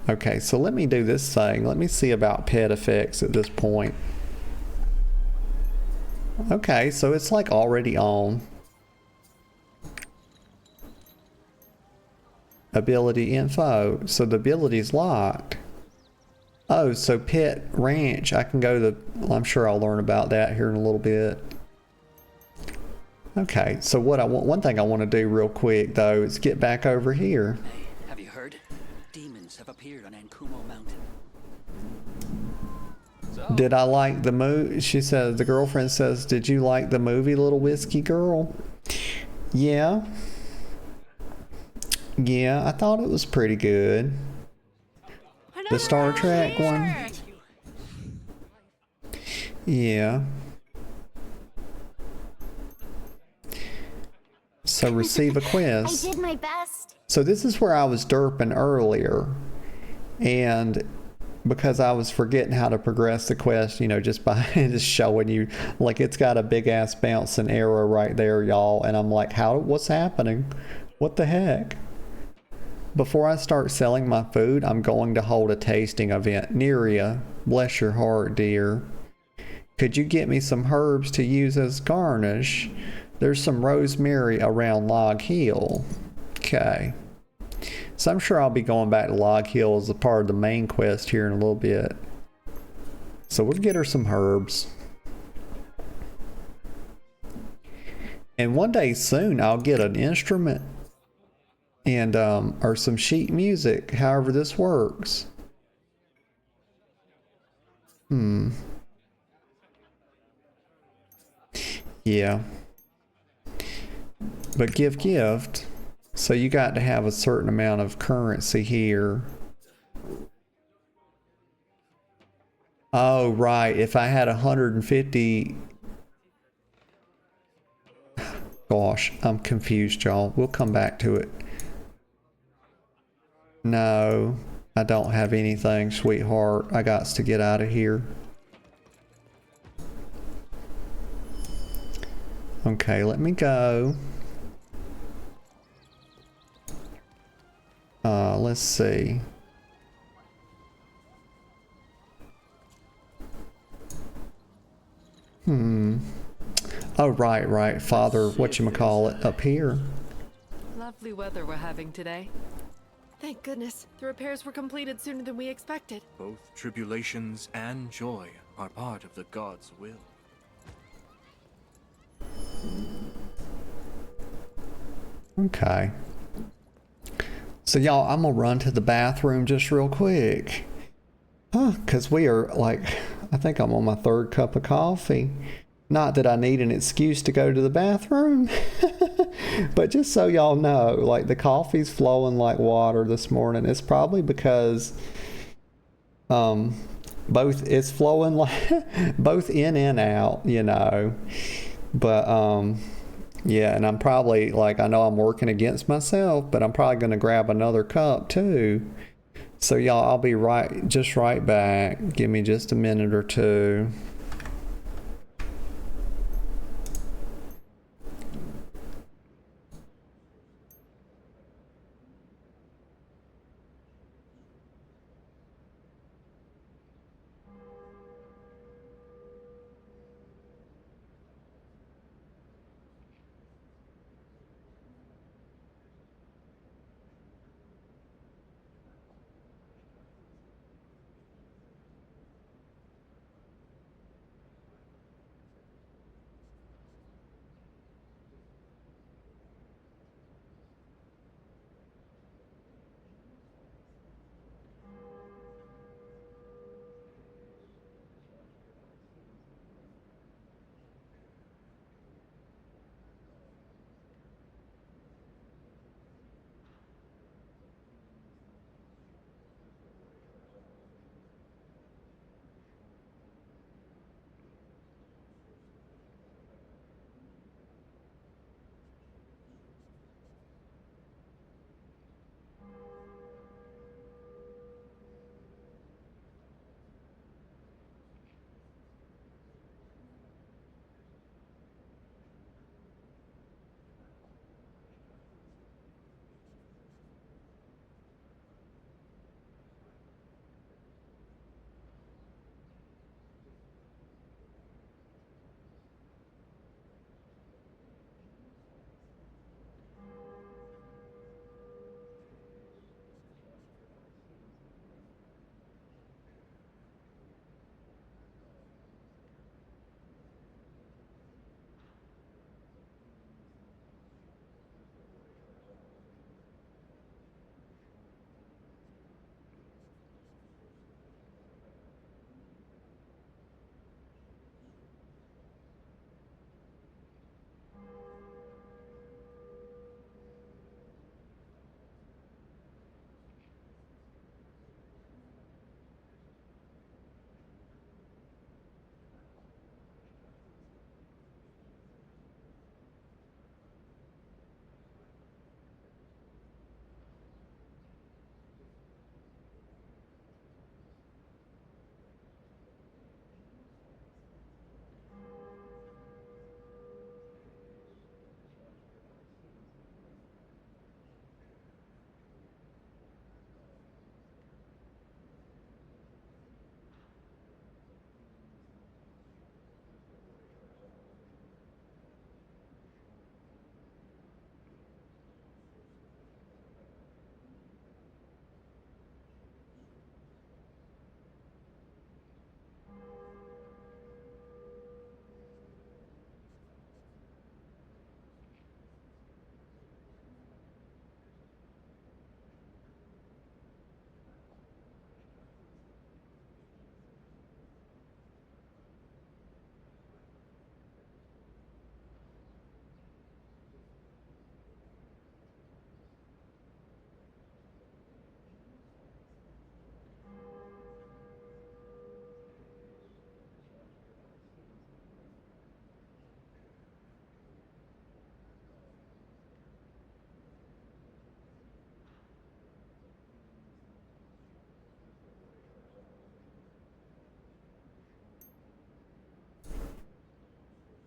Okay, so let me do this thing. Let me see about pet effects at this point. Okay, so it's like already on. Ability info. So the ability's locked. Oh, so pet ranch. I can go to I'm sure I'll learn about that here in a little bit. Okay, so one thing I want to do real quick though is get back over here. Hey, have you heard? Demons have appeared on Ankumo Mountain. Did I like the movie? She says, the girlfriend says, did you like the movie Little Whiskey Girl? Yeah. Yeah, I thought it was pretty good. The Star Trek one? Yeah. So receive a quest. I did my best. So this is where I was derping earlier. And because I was forgetting how to progress the quest, just by just showing you, like it's got a big ass bouncing arrow right there, y'all. And I'm like, what's happening? What the heck? Before I start selling my food, I'm going to hold a tasting event. Neria, bless your heart, dear. Could you get me some herbs to use as garnish? There's some rosemary around Log Hill. Okay. So I'm sure I'll be going back to Log Hill as a part of the main quest here in a little bit. So we'll get her some herbs. And one day soon I'll get an instrument and or some sheet music, however this works. Yeah. But gift. So you got to have a certain amount of currency here. Oh, right. If I had 150... Gosh, I'm confused, y'all. We'll come back to it. No, I don't have anything, sweetheart. I got to get out of here. Okay, let me go. Let's see. Oh, right. Father, whatchamacallit, up here. Lovely weather we're having today. Thank goodness. The repairs were completed sooner than we expected. Both tribulations and joy are part of the God's will. Okay. So y'all, I'm gonna run to the bathroom just real quick. Because we are like, I think I'm on my third cup of coffee. Not that I need an excuse to go to the bathroom, but just so y'all know, like the coffee's flowing like water this morning. It's probably because both it's flowing like both in and out, you know. But yeah, and I'm probably like, I know I'm working against myself, but I'm probably gonna grab another cup too. So y'all, I'll be right back. Give me just a minute or two.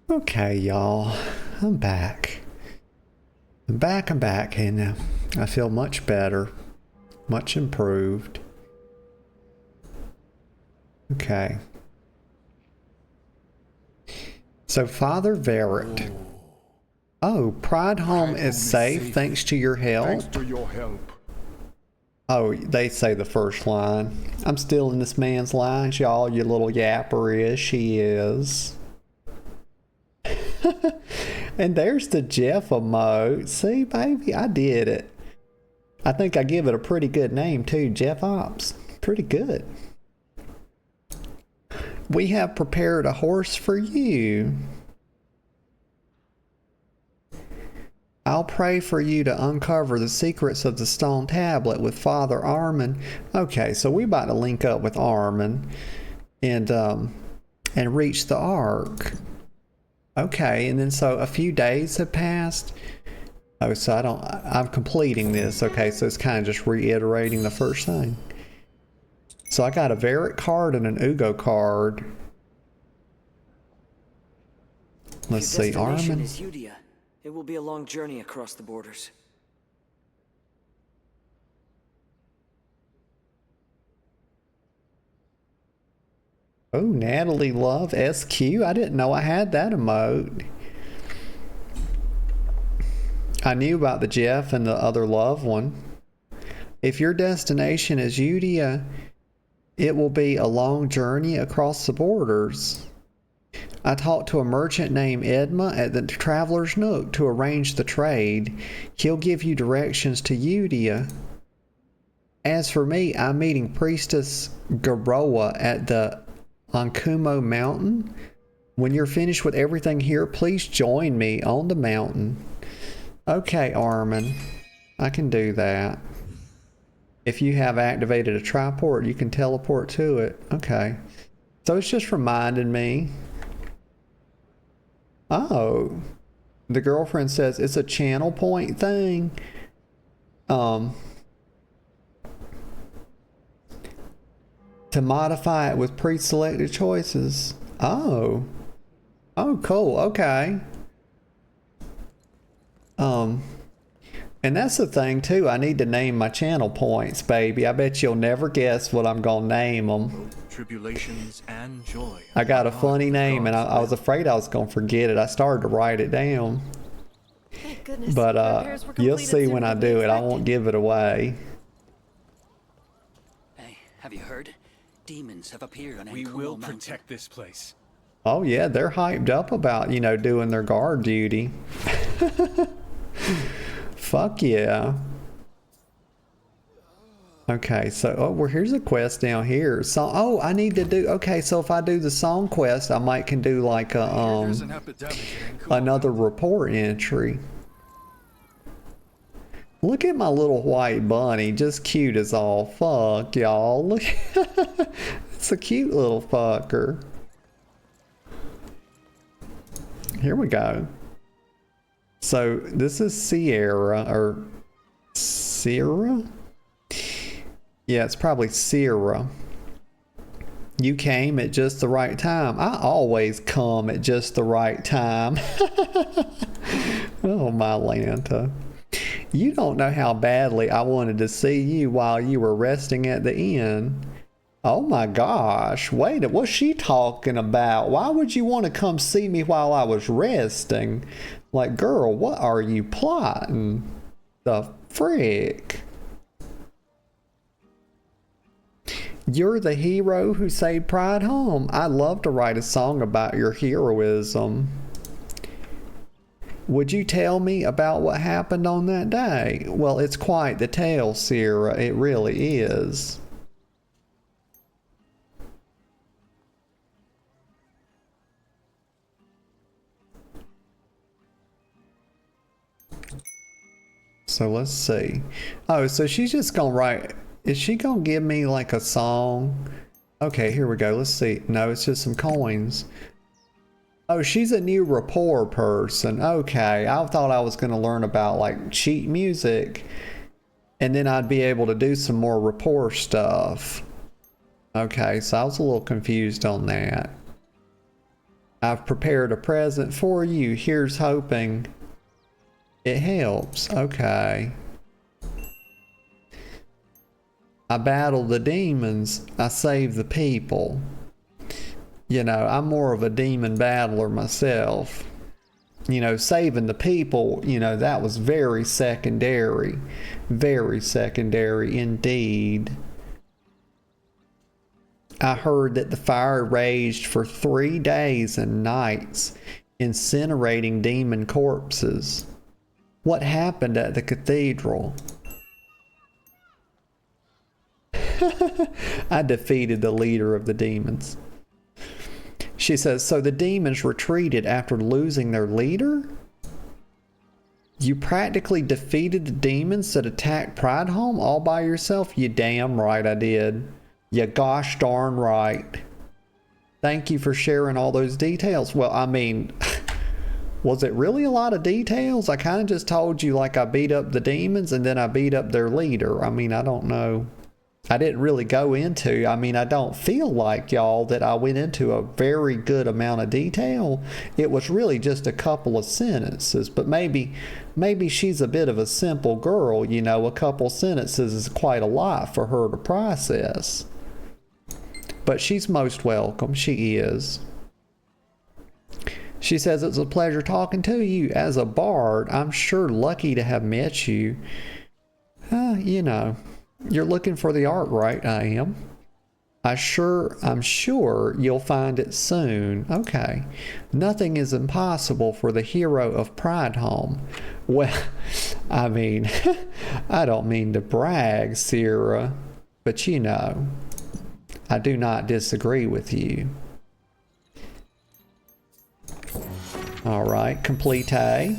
Okay, y'all, I'm back. I'm back, and I feel much better, much improved. So Father Verret. Oh, Pride Home is safe thanks to your help. Thanks to your help. Oh, they say the first line. I'm stealing this man's lines, y'all. You little yapper is. She is. And there's the Jeff emote. See, baby, I did it. I think I give it a pretty good name too. Jeff Ops. Pretty good. We have prepared a horse for you. I'll pray for you to uncover the secrets of the stone tablet with Father Armin. Okay, so we about to link up with Armin and reach the Ark. Okay, and then so a few days have passed. Oh, so I'm completing this. Okay, so it's kind of just reiterating the first thing. So I got a Verret card and an Ugo card. Let's see, Armin. Is Udia. It will be a long journey across the borders. Oh, Natalie Love SQ. I didn't know I had that emote. I knew about the Jeff and the other love one. If your destination is Udia, it will be a long journey across the borders. I talked to a merchant named Edma at the Traveler's Nook to arrange the trade. He'll give you directions to Udia. As for me, I'm meeting Priestess Garoa at the Ankumo Mountain. When you're finished with everything here, please join me on the mountain. Okay, Armin. I can do that. If you have activated a triport, you can teleport to it. Okay. So it's just reminding me. Oh. The girlfriend says it's a channel point thing. To modify it with pre-selected choices. Oh. Oh, cool. Okay. And that's the thing too. I need to name my channel points, baby. I bet you'll never guess what I'm gonna name them. Tribulations and joy. I got a funny name, and I was afraid I was gonna forget it. I started to write it down, Thank goodness. but Repairs were you'll completed see sooner when I than we do it. I expected. won't give it away. Hey, have you heard? Demons have appeared on We Ankumo will Mountain. protect this place. Oh yeah, they're hyped up about, you know, doing their guard duty. Fuck yeah. Okay, so well, here's a quest down here. So oh, I need to do, okay, so if I do the song quest, I might can do like a There's an epidemic in Ankumo another Mountain. report entry. Look at my little white bunny, just cute as all fuck, y'all. Look, it's a cute little fucker. Here we go. So this is Sierra, or Sierra? Yeah, it's probably Sierra. You came at just the right time. I always come at just the right time. Oh, my Lanta. You don't know how badly I wanted to see you while you were resting at the inn. Oh my gosh, wait, what's she talking about? Why would you want to come see me while I was resting? Like, girl, what are you plotting? The frick? You're the hero who saved Pride Home. I'd love to write a song about your heroism. Would you tell me about what happened on that day? Well, it's quite the tale, Sierra. It really is. So let's see. Oh, so she's just gonna write. Is she gonna give me like a song? Okay, here we go. Let's see. No, it's just some coins. Oh, she's a new rapport person. Okay, I thought I was gonna learn about like sheet music, and then I'd be able to do some more rapport stuff. Okay, so I was a little confused on that. I've prepared a present for you. Here's hoping it helps. Okay. I battled the demons. I saved the people. You know, I'm more of a demon battler myself. You know, saving the people, you know, that was very secondary. Very secondary indeed. I heard that the fire raged for 3 days and nights, incinerating demon corpses. What happened at the cathedral? I defeated the leader of the demons. She says, so the demons retreated after losing their leader? You practically defeated the demons that attacked Pride Home all by yourself? You damn right I did. You gosh darn right. Thank you for sharing all those details. Well, I mean, was it really a lot of details? I kind of just told you like I beat up the demons and then I beat up their leader. I mean, I don't know. I didn't really go into, I mean, I don't feel like, y'all, that I went into a very good amount of detail. It was really just a couple of sentences, but maybe she's a bit of a simple girl, you know, a couple sentences is quite a lot for her to process. But she's most welcome, she is. She says, it's a pleasure talking to you. As a bard, I'm sure lucky to have met you. You know. You're looking for the art, right? I am. I'm sure you'll find it soon. Okay. Nothing is impossible for the hero of Pride Home. Well, I mean, I don't mean to brag, Sierra, but you know, I do not disagree with you. All right, complete. Let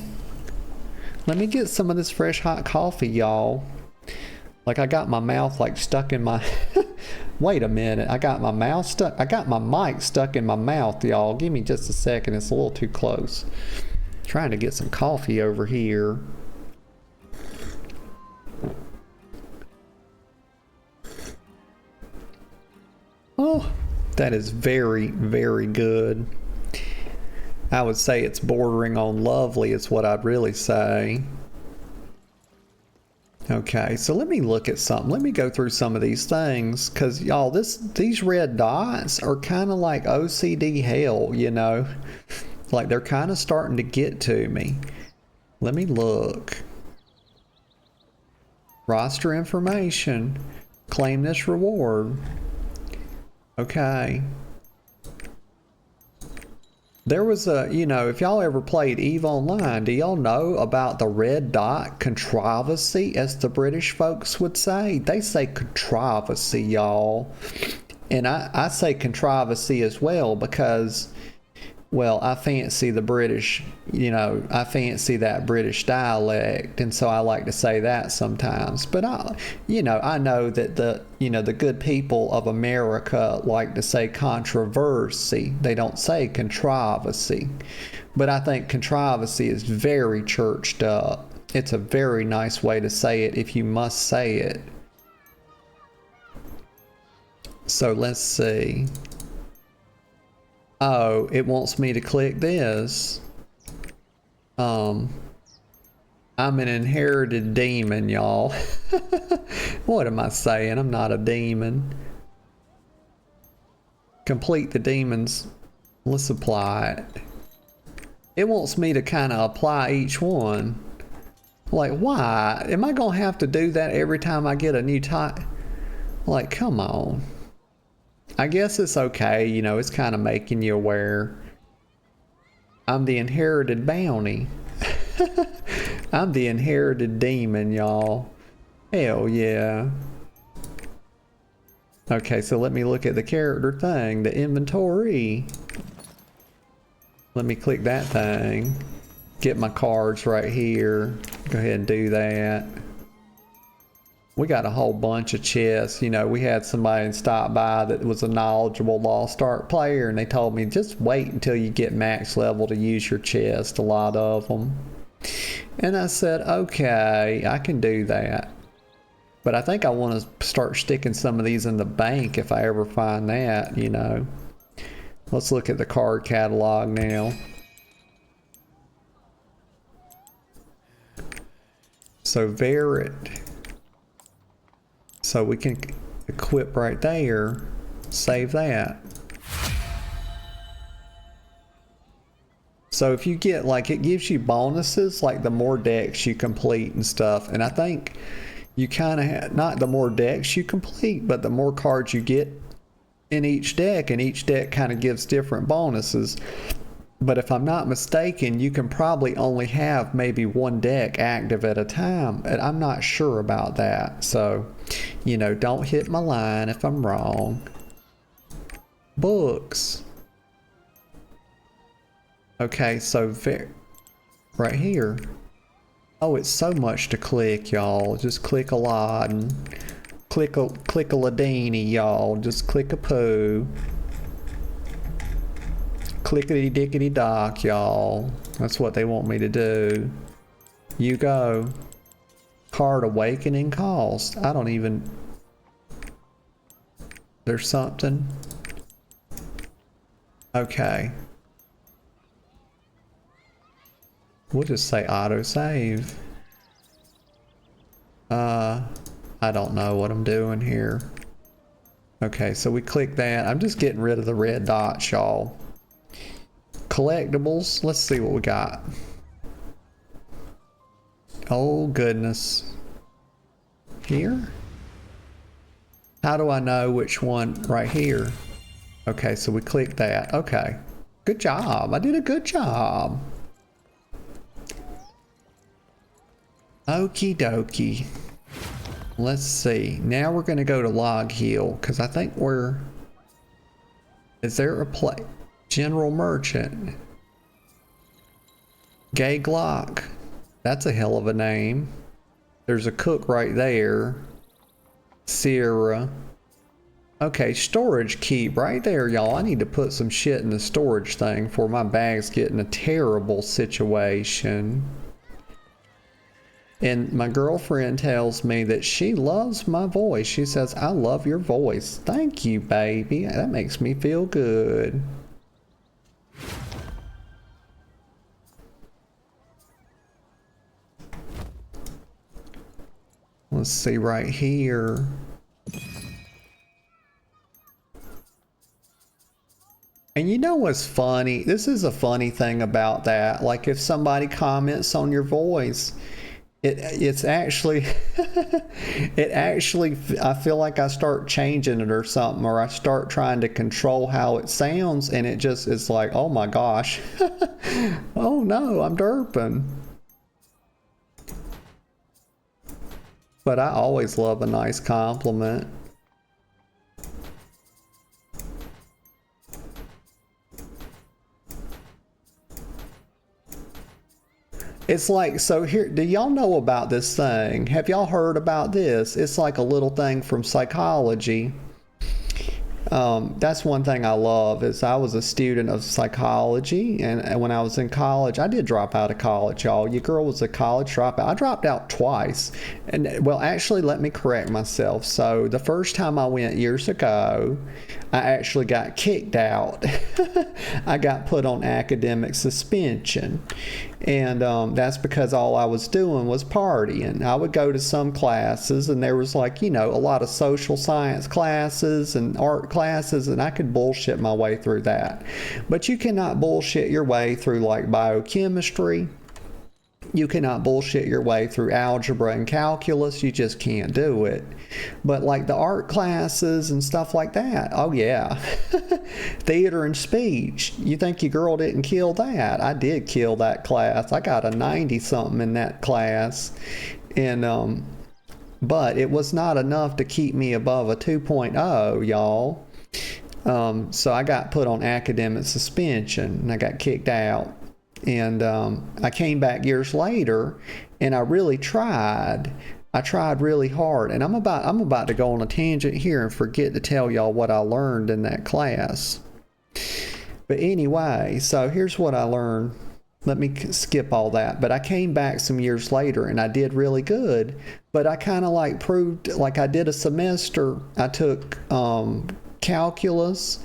me get some of this fresh hot coffee, y'all. Like I got my mouth like stuck in my wait a minute, I got my mic stuck in my mouth, y'all. Give me just a second, it's a little too close. Trying to get some coffee over here. Oh, that is very, very good. I would say it's bordering on lovely is what I'd really say. Okay, so let me look at something. Let me go through some of these things, because y'all, these red dots are kind of like OCD hell, you know? Like they're kind of starting to get to me. Let me look. Roster information. Claim this reward. Okay. There was a, you know, if y'all ever played EVE Online, do y'all know about the red dot controversy, as the British folks would say? They say controversy, y'all. And I say controversy as well because, well, I fancy the British, you know, I fancy that British dialect, and so I like to say that sometimes. But I know that the good people of America like to say controversy. They don't say controversy. But I think controversy is very churched up. It's a very nice way to say it if you must say it. So let's see. Oh, it wants me to click this. I'm an inherited demon, y'all. What am I saying? I'm not a demon. Complete the demons. Let's apply it. It wants me to kind of apply each one. Like, why? Am I going to have to do that every time I get a new type? Like, come on. I guess it's okay, you know, it's kind of making you aware. I'm the inherited bounty. I'm the inherited demon, y'all. Hell yeah. Okay, so let me look at the character thing, the inventory. Let me click that thing. Get my cards right here. Go ahead and do that. We got a whole bunch of chests. You know, we had somebody stop by that was a knowledgeable Lost Ark player, and they told me just wait until you get max level to use your chest, a lot of them. And I said, okay, I can do that. But I think I want to start sticking some of these in the bank if I ever find that, you know. Let's look at the card catalog now. So Verit. So we can equip right there, save that. So if you get, like, it gives you bonuses, like the more decks you complete and stuff. And I think you kind of have, not the more decks you complete, but the more cards you get in each deck, and each deck kind of gives different bonuses. But if I'm not mistaken, you can probably only have maybe one deck active at a time, and I'm not sure about that. So, you know, don't hit my line if I'm wrong. Books. Okay, so right here. Oh, it's so much to click, y'all. Just click a lot and click a ladini, y'all. Just click a poo. Clickety dickety dock, y'all. That's what they want me to do. You go. Card awakening cost. I don't even. There's something. Okay. We'll just say autosave. I don't know what I'm doing here. Okay, so we click that. I'm just getting rid of the red dots, y'all. Collectibles. Let's see what we got. Oh, goodness. Here? How do I know which one? Right here. Okay, so we click that. Okay. Good job. I did a good job. Okie dokie. Let's see. Now we're going to go to Log Hill, because I think we're... Is there a play? General Merchant. Gay Glock. That's a hell of a name. There's a cook right there. Sierra. Okay, storage keep right there, y'all. I need to put some shit in the storage thing for my bag's getting a terrible situation. And my girlfriend tells me that she loves my voice. She says, I love your voice. Thank you, baby. That makes me feel good. Let's see right here. And you know what's funny? This is a funny thing about that. Like if somebody comments on your voice, it's actually, I feel like I start changing it or something, or I start trying to control how it sounds, and it just is like, oh my gosh. Oh no, I'm derping. But I always love a nice compliment. It's like, so here, do y'all know about this thing? Have y'all heard about this? It's like a little thing from psychology. That's one thing I love is I was a student of psychology, and when I was in college, I did drop out of college, y'all. Your girl was a college dropout. I dropped out twice. And well, actually, let me correct myself. So the first time I went years ago, I actually got kicked out. I got put on academic suspension. And that's because all I was doing was partying. I would go to some classes, and there was like, you know, a lot of social science classes and art classes, and I could bullshit my way through that. But you cannot bullshit your way through like biochemistry. You cannot bullshit your way through algebra and calculus. You just can't do it. But like the art classes and stuff like that, oh yeah. Theater and speech. You think your girl didn't kill that? I did kill that class. I got a 90 something in that class. And but it was not enough to keep me above a 2.0, y'all. So I got put on academic suspension and I got kicked out. And I came back years later, and I really tried. I tried really hard, and I'm about to go on a tangent here and forget to tell y'all what I learned in that class. But anyway, so here's what I learned. Let me skip all that. But I came back some years later, and I did really good. But I kind of like proved, like I did a semester. I took calculus.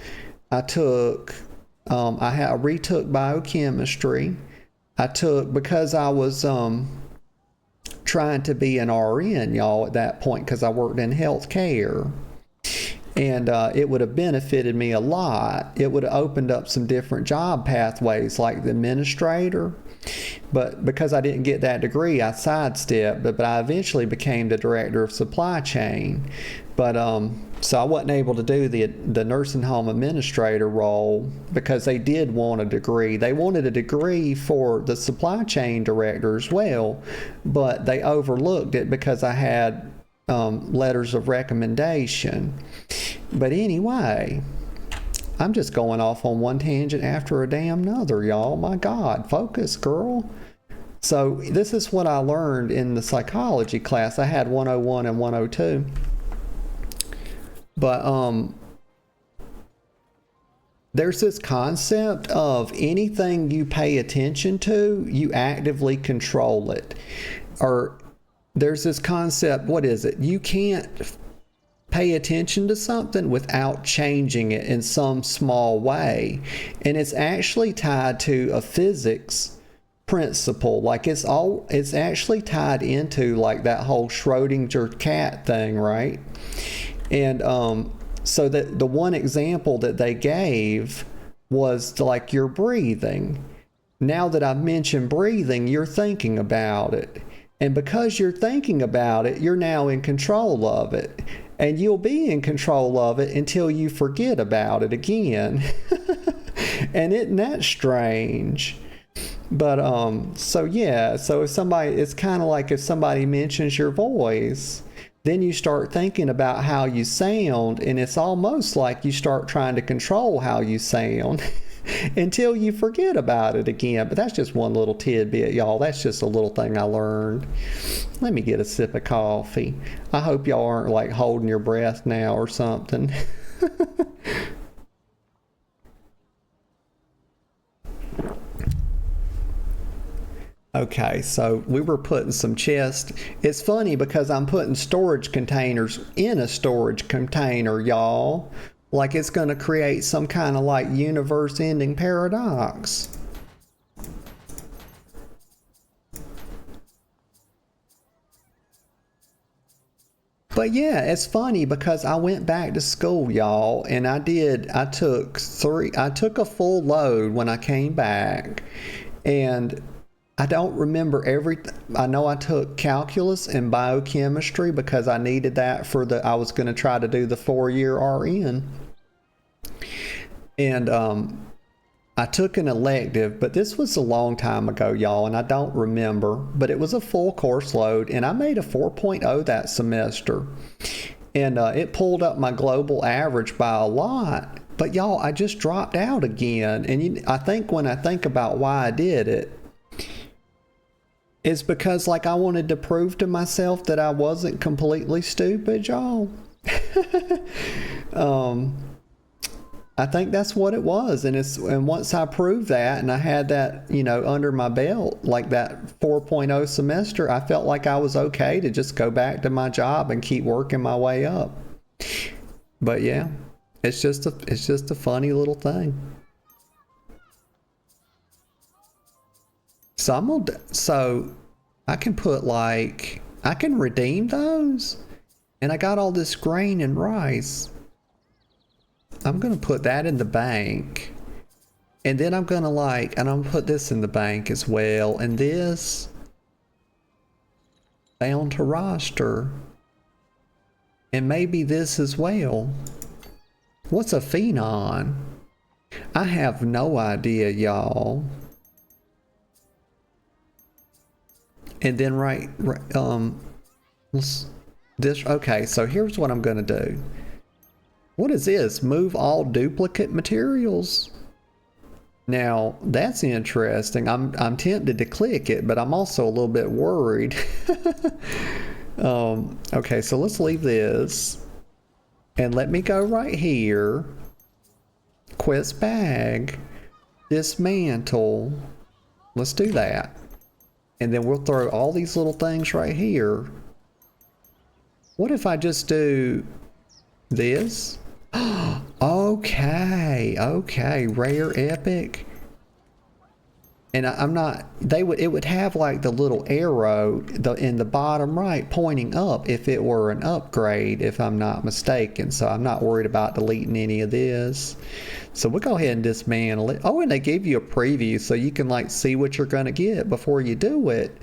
I took. I retook biochemistry. I took, because I was trying to be an RN, y'all, at that point, because I worked in healthcare. And it would have benefited me a lot. It would have opened up some different job pathways like the administrator. But because I didn't get that degree, I sidestepped. But I eventually became the director of supply chain. But so I wasn't able to do the nursing home administrator role because they did want a degree. They wanted a degree for the supply chain director as well, but they overlooked it because I had letters of recommendation. But anyway, I'm just going off on one tangent after a damn another, y'all. My God, focus, girl. So this is what I learned in the psychology class. I had 101 and 102. But there's this concept of anything you pay attention to, you actively control it. Or there's this concept, what is it? You can't pay attention to something without changing it in some small way. And it's actually tied to a physics principle. Like it's actually tied into like that whole Schrodinger cat thing, right? And so that the one example that they gave was like your breathing. Now that I've mentioned breathing, you're thinking about it. And because you're thinking about it, you're now in control of it. And you'll be in control of it until you forget about it again. And isn't that strange? But so yeah, so if somebody, it's kind of like if somebody mentions your voice, then you start thinking about how you sound, and it's almost like you start trying to control how you sound until you forget about it again. But that's just one little tidbit, y'all. That's just a little thing I learned. Let me get a sip of coffee. I hope y'all aren't like holding your breath now or something. Okay, so we were putting some chests. It's funny because I'm putting storage containers in a storage container, y'all. Like it's going to create some kind of like universe-ending paradox. But yeah, it's funny because I went back to school, y'all, and I took a full load when I came back, and I don't remember everything. I know I took calculus and biochemistry because I needed that I was going to try to do the 4-year RN. And I took an elective, but this was a long time ago, y'all, and I don't remember. But it was a full course load, and I made a 4.0 that semester. And it pulled up my global average by a lot. But y'all, I just dropped out again. And I think when I think about why I did it, it's because like I wanted to prove to myself that I wasn't completely stupid, y'all. I think that's what it was. And once I proved that and I had that, under my belt, like that 4.0 semester, I felt like I was okay to just go back to my job and keep working my way up. But yeah, it's just a funny little thing. So I can put I can redeem those, and I got all this grain and rice. I'm going to put that in the bank, and then I'm going to put this in the bank as well, and this bound to roster, and maybe this as well. What's a phenon? I have no idea, y'all. And then okay, so here's what I'm going to do. What is this? Move all duplicate materials. Now, that's interesting. I'm tempted to click it, but I'm also a little bit worried. Okay, so let's leave this. And let me go right here. Quest bag. Dismantle. Let's do that. And then we'll throw all these little things right here. What if I just do this? Okay, rare epic. And I'm not, it would have like the little arrow in the bottom right pointing up if it were an upgrade, if I'm not mistaken. So I'm not worried about deleting any of this. So we'll go ahead and dismantle it. Oh, and they give you a preview so you can like see what you're going to get before you do it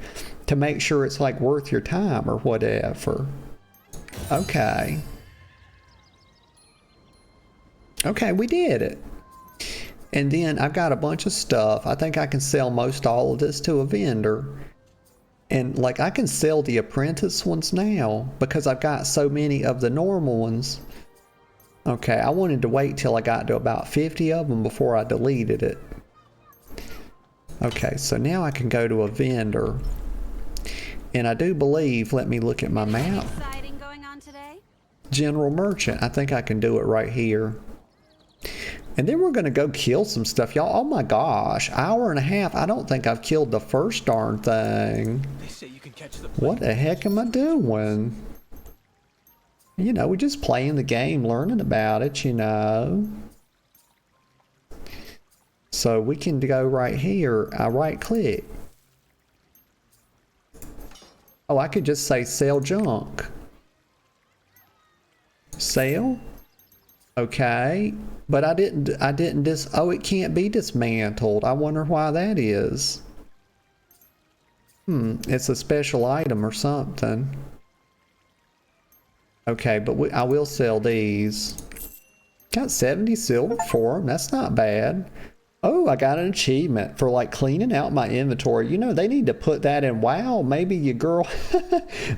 to make sure it's like worth your time or whatever. Okay. Okay, we did it. And then I've got a bunch of stuff. I think I can sell most all of this to a vendor. And like I can sell the apprentice ones now because I've got so many of the normal ones. Okay, I wanted to wait till I got to about 50 of them before I deleted it. Okay, so now I can go to a vendor. And I do believe, let me look at my map. Exciting going on today? General Merchant, I think I can do it right here. And then we're going to go kill some stuff, y'all. Oh my gosh, hour and a half. I don't think I've killed the first darn thing. They say you can catch the What the heck am I doing? You know, we're just playing the game, learning about it, you know. So we can go right here. I right click. Oh, I could just say sell junk. Sell? Okay, but I didn't oh, it can't be dismantled. I wonder why that is. It's a special item or something. Okay, but I will sell these. Got 70 silver for them. That's not bad. Oh, I got an achievement for like cleaning out my inventory. You know, they need to put that in WoW. Maybe your girl,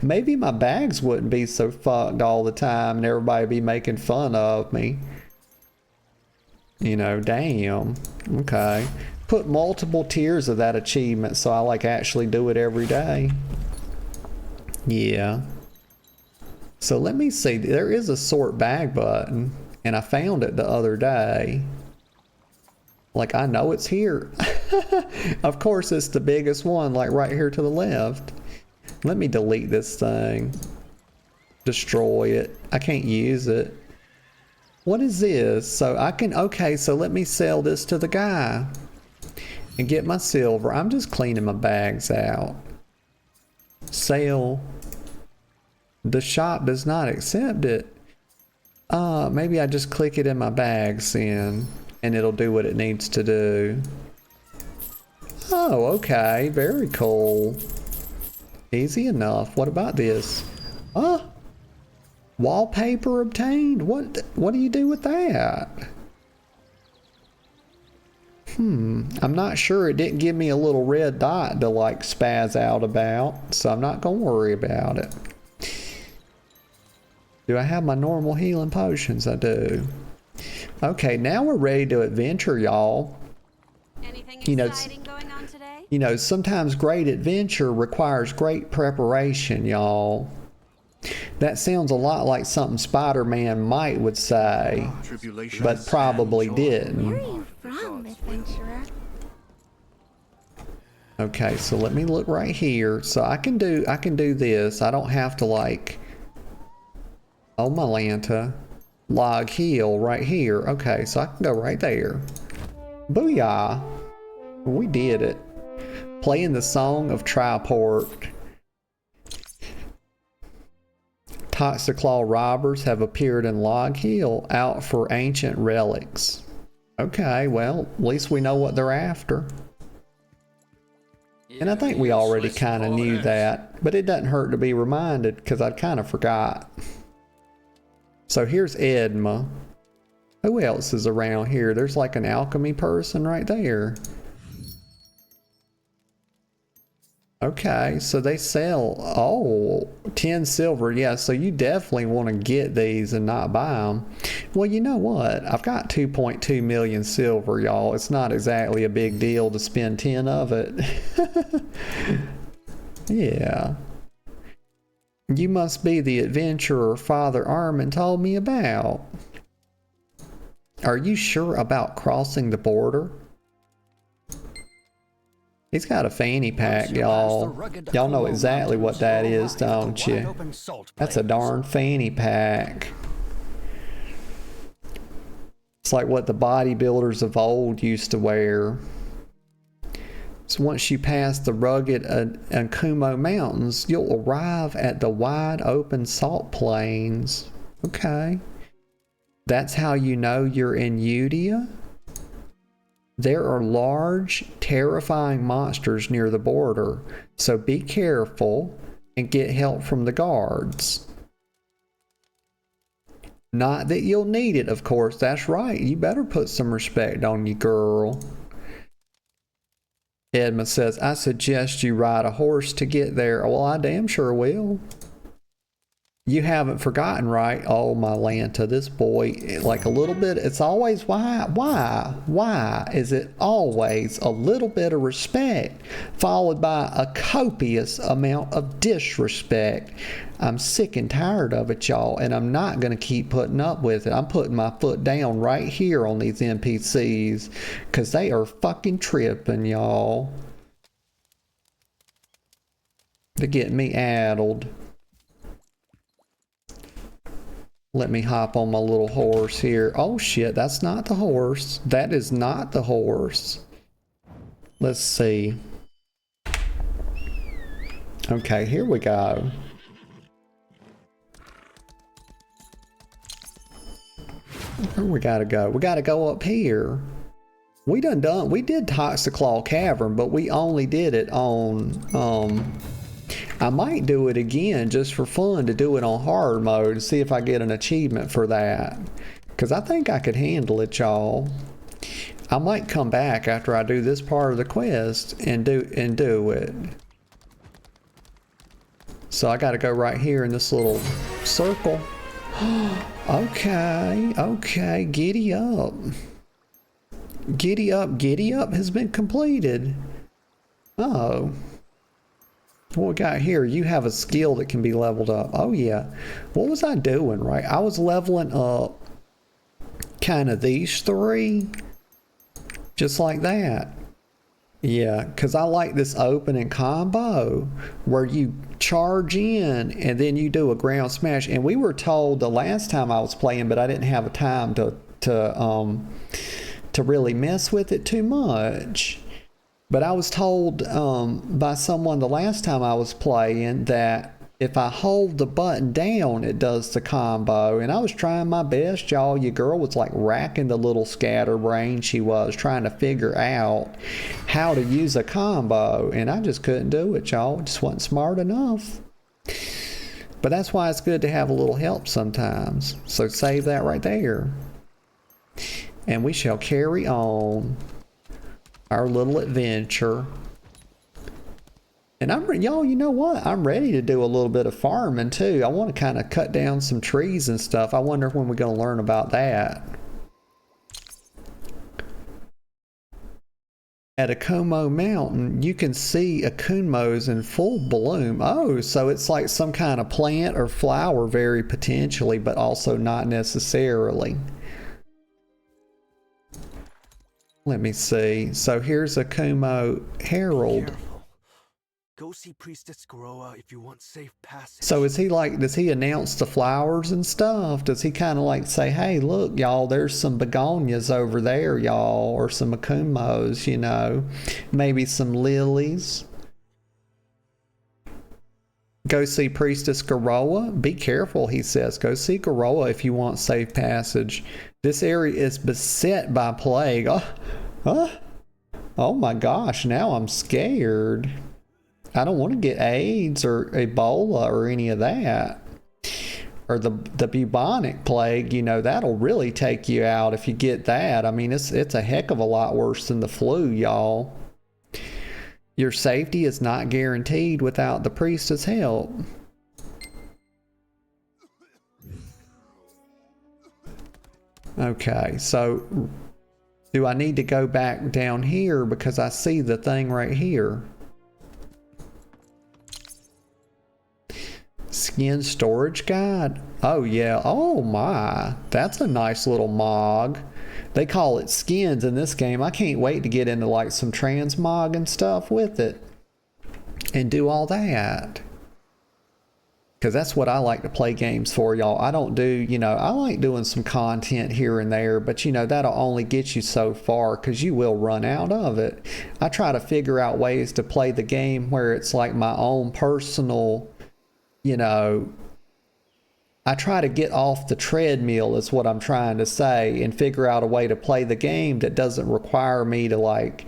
maybe my bags wouldn't be so fucked all the time and everybody be making fun of me. You know, damn. Okay. Put multiple tiers of that achievement so I like actually do it every day. Yeah. So let me see. There is a sort bag button and I found it the other day. Like, I know it's here. Of course, it's the biggest one, like right here to the left. Let me delete this thing. Destroy it. I can't use it. What is this? So I can, okay, so let me sell this to the guy and get my silver. I'm just cleaning my bags out. Sale. The shop does not accept it. Maybe I just click it in my bags then. And it'll do what it needs to do. Oh, okay. Very cool. Easy enough. What about this? Wallpaper obtained? What do you do with that? I'm not sure. It didn't give me a little red dot to like spaz out about. So I'm not going to worry about it. Do I have my normal healing potions? I do. Okay, now we're ready to adventure, y'all. Anything You know, exciting going on today? You know, sometimes great adventure requires great preparation, y'all. That sounds a lot like something Spider-Man might would say, Tribulations but probably and joy. Where are didn't. you from, adventurer? Okay, so let me look right here. So I can do this. I don't have to like, oh my Lanta. Log heal right here. Okay, so I can go right there. Booyah. We did it. Playing the Song of Triport. Toxiclaw robbers have appeared in Log Hill out for ancient relics. Okay, well, at least we know what they're after. And I think we already kind of knew that, but it doesn't hurt to be reminded because I kind of forgot. So here's Edma. Who else is around here? There's like an alchemy person right there. Okay, so they sell, 10 silver. Yeah, so you definitely want to get these and not buy them. Well, you know what? I've got 2.2 million silver, y'all. It's not exactly a big deal to spend 10 of it. Yeah. You must be the adventurer Father Armin told me about. Are you sure about crossing the border? He's got a fanny pack, y'all. Y'all know exactly what that is, don't you? That's a darn fanny pack. It's like what the bodybuilders of old used to wear. So once you pass the rugged Ankumo Mountains, you'll arrive at the wide open salt plains. Okay. That's how you know you're in Udia? There are large, terrifying monsters near the border, so be careful and get help from the guards. Not that you'll need it, of course. That's right. You better put some respect on you, girl. Edmund says, I suggest you ride a horse to get there. Well, I damn sure will. You haven't forgotten, right? Oh, my Lanta, this boy, like a little bit, it's always, why is it always a little bit of respect followed by a copious amount of disrespect? I'm sick and tired of it, y'all, and I'm not going to keep putting up with it. I'm putting my foot down right here on these NPCs because they are fucking tripping, y'all. They're getting me addled. Let me hop on my little horse here. Oh shit, that's not the horse. That is not the horse. Let's see. Okay, here we go. Where we gotta go? We gotta go up here. We did Toxiclaw Cavern, but we only did it on I might do it again just for fun, to do it on hard mode to see if I get an achievement for that. Because I think I could handle it, y'all. I might come back after I do this part of the quest and do it. So I got to go right here in this little circle. Okay, giddy up. Giddy up has been completed. Oh. What we got here? You have a skill that can be leveled up. Oh yeah. What was I doing, right? I was leveling up kind of these three. Just like that. Yeah, because I like this opening combo where you charge in and then you do a ground smash. And we were told the last time I was playing, but I didn't have a time to really mess with it too much. But I was told by someone the last time I was playing that if I hold the button down, it does the combo. And I was trying my best, y'all. Your girl was like racking the little scatterbrain she was, trying to figure out how to use a combo. And I just couldn't do it, y'all. Just wasn't smart enough. But that's why it's good to have a little help sometimes. So save that right there. And we shall carry on our little adventure. And y'all, you know what? I'm ready to do a little bit of farming too. I want to kind of cut down some trees and stuff. I wonder when we're going to learn about that. At Akumo Mountain, you can see Akumos in full bloom. Oh, so it's like some kind of plant or flower very potentially, but also not necessarily. Let me see. So here's Akumo Herald. Careful. Go see Priestess Garoa if you want safe passage. So is he like, does he announce the flowers and stuff? Does he kind of like say, hey, look, y'all, there's some begonias over there, y'all, or some Akumos, you know, maybe some lilies. Go see Priestess Garoa. Be careful, he says. Go see Garoa if you want safe passage. This area is beset by plague. Oh my gosh, now I'm scared. I don't want to get AIDS or Ebola or any of that. Or the bubonic plague, you know, that'll really take you out if you get that. I mean, it's a heck of a lot worse than the flu, y'all. Your safety is not guaranteed without the priestess' help. Okay, so do I need to go back down here because I see the thing right here? Skin storage guide. Oh yeah. Oh my. That's a nice little mog. They call it skins in this game. I can't wait to get into like some transmog and stuff with it and do all that. because that's what I like to play games for, y'all. I don't do, you know, I like doing some content here and there, but you know, that'll only get you so far because you will run out of it. I try to figure out ways to play the game where it's like my own personal, you know, I try to get off the treadmill is what I'm trying to say, and figure out a way to play the game that doesn't require me to like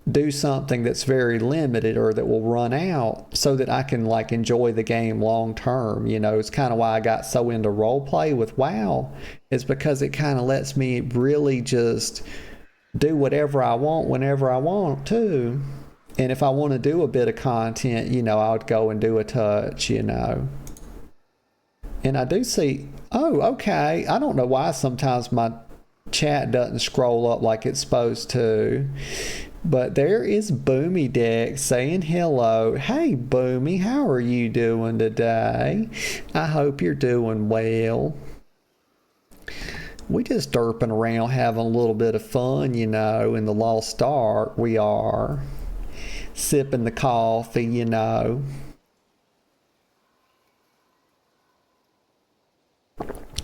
do something that's very limited or that will run out, so that I can like enjoy the game long term. You know, it's kind of why I got so into role play with WoW, is because it kind of lets me really just do whatever I want whenever I want to. And if I want to do a bit of content, you know, I would go and do a touch, you know. And I do see, oh, okay, I don't know why sometimes my chat doesn't scroll up like it's supposed to. But there is Boomy Deck saying hello. Hey, Boomy, how are you doing today? I hope you're doing well. We just derping around having a little bit of fun, you know, in the Lost Ark. We are sipping the coffee, you know.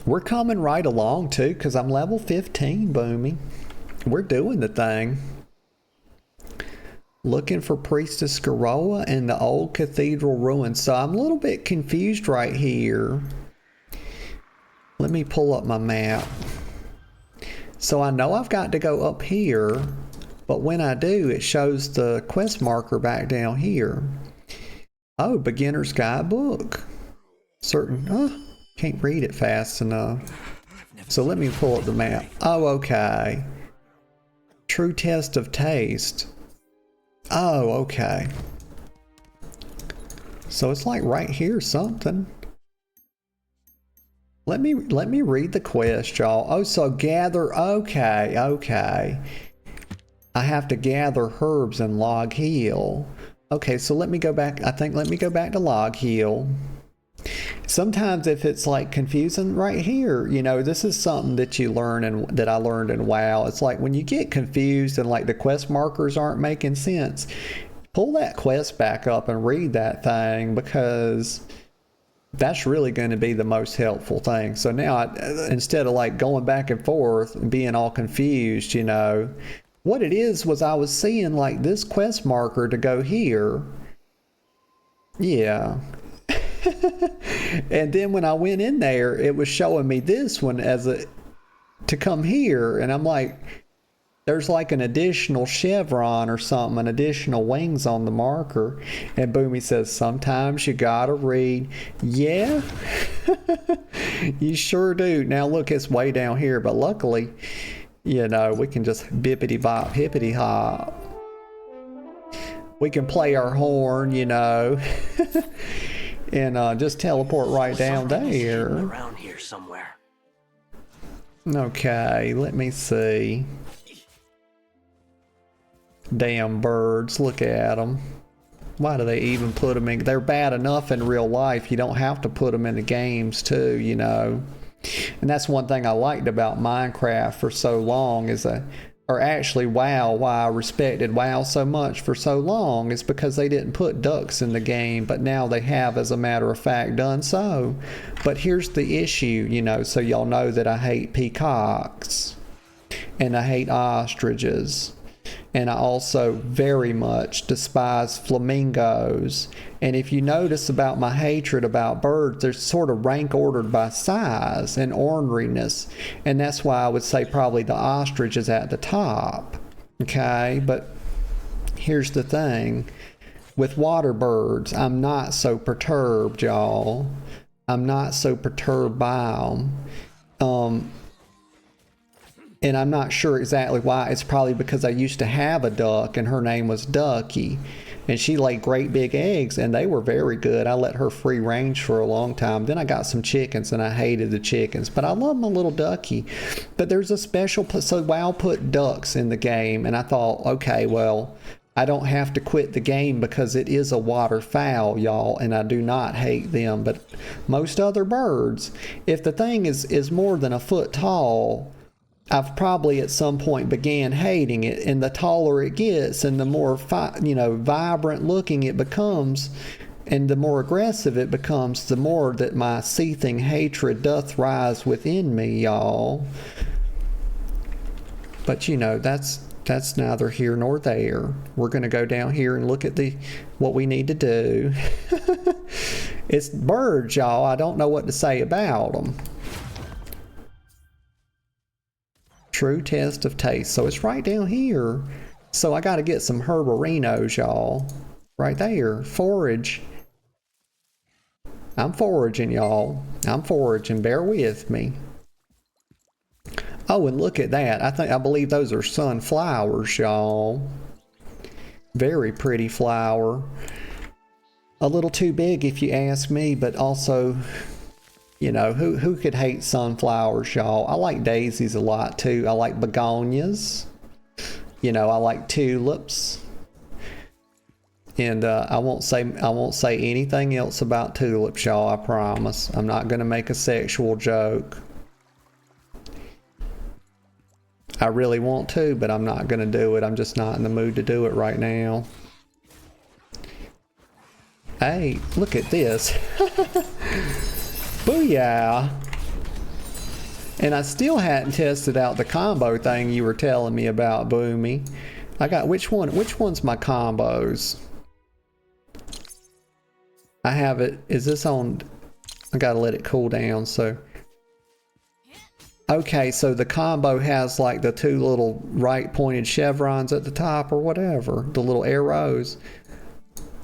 We're coming right along, too, because I'm level 15, Boomy. We're doing the thing. Looking for Priestess Garoa and the old cathedral ruins. So I'm a little bit confused right here. Let me pull up my map. So I know I've got to go up here, but when I do, it shows the quest marker back down here. Oh, beginner's guidebook. Can't read it fast enough. So let me pull up the map. Oh, okay. True test of taste. Oh, okay. So it's like right here something. Let me read the quest, y'all. Oh, so gather, okay. I have to gather herbs in Log Hill. Okay, so let me go back, let me go back to Log Hill. Sometimes if it's like confusing right here, you know, this is something that you learn and that I learned in WoW. It's like when you get confused and like the quest markers aren't making sense, pull that quest back up and read that thing, because that's really going to be the most helpful thing. So now instead of like going back and forth and being all confused, you know, what it is was I was seeing like this quest marker to go here. Yeah. And then when I went in there, it was showing me this one to come here, and I'm like, there's like an additional chevron or something, an additional wings on the marker. And Boomy says, sometimes you gotta read. Yeah, you sure do. Now look, it's way down here, but luckily, you know, we can just bippity bop, hippity hop. We can play our horn, you know. And just teleport right down there. Around here somewhere. Okay, let me see. Damn birds, look at them. Why do they even put them in? They're bad enough in real life. You don't have to put them in the games too, you know. And that's one thing I liked about Minecraft for so long or actually WoW, why I respected WoW so much for so long, is because they didn't put ducks in the game, but now they have, as a matter of fact, done so. But here's the issue, you know, so y'all know that I hate peacocks, and I hate ostriches, and I also very much despise flamingos. And if you notice about my hatred about birds, they're sort of rank ordered by size and orneriness, and that's why I would say probably the ostrich is at the top. Okay, but here's the thing. With water birds, I'm not so perturbed, y'all. I'm not so perturbed by them. And I'm not sure exactly why. It's probably because I used to have a duck, and her name was Ducky. And she laid great big eggs, and they were very good. I let her free range for a long time. Then I got some chickens, and I hated the chickens. But I love my little Ducky. But there's a special... So WoW put ducks in the game, and I thought, okay, well, I don't have to quit the game because it is a waterfowl, y'all, and I do not hate them. But most other birds, if the thing is more than a foot tall... I've probably at some point began hating it, and the taller it gets and the more vibrant looking it becomes, And the more aggressive it becomes, the more that my seething hatred doth rise within me, y'all. But you know, that's neither here nor there. We're going to go down here and look at what we need to do. It's birds, y'all. I don't know what to say about them. True test of taste. So it's right down here. So I got to get some herbarinos, y'all. Right there. Forage. I'm foraging, y'all. I'm foraging. Bear with me. Oh, and look at that. I believe those are sunflowers, y'all. Very pretty flower. A little too big if you ask me, but also, you know, who could hate sunflowers, y'all? I like daisies a lot too. I like begonias. You know, I like tulips. And I won't say anything else about tulips, y'all, I promise. I'm not going to make a sexual joke. I really want to, but I'm not going to do it. I'm just not in the mood to do it right now. Hey, look at this. Booyah! And I still hadn't tested out the combo thing you were telling me about, Boomy. I got which one's my combos? I have it. Is this on? I gotta let it cool down, so. Okay, so the combo has like the two little right pointed chevrons at the top or whatever, the little arrows.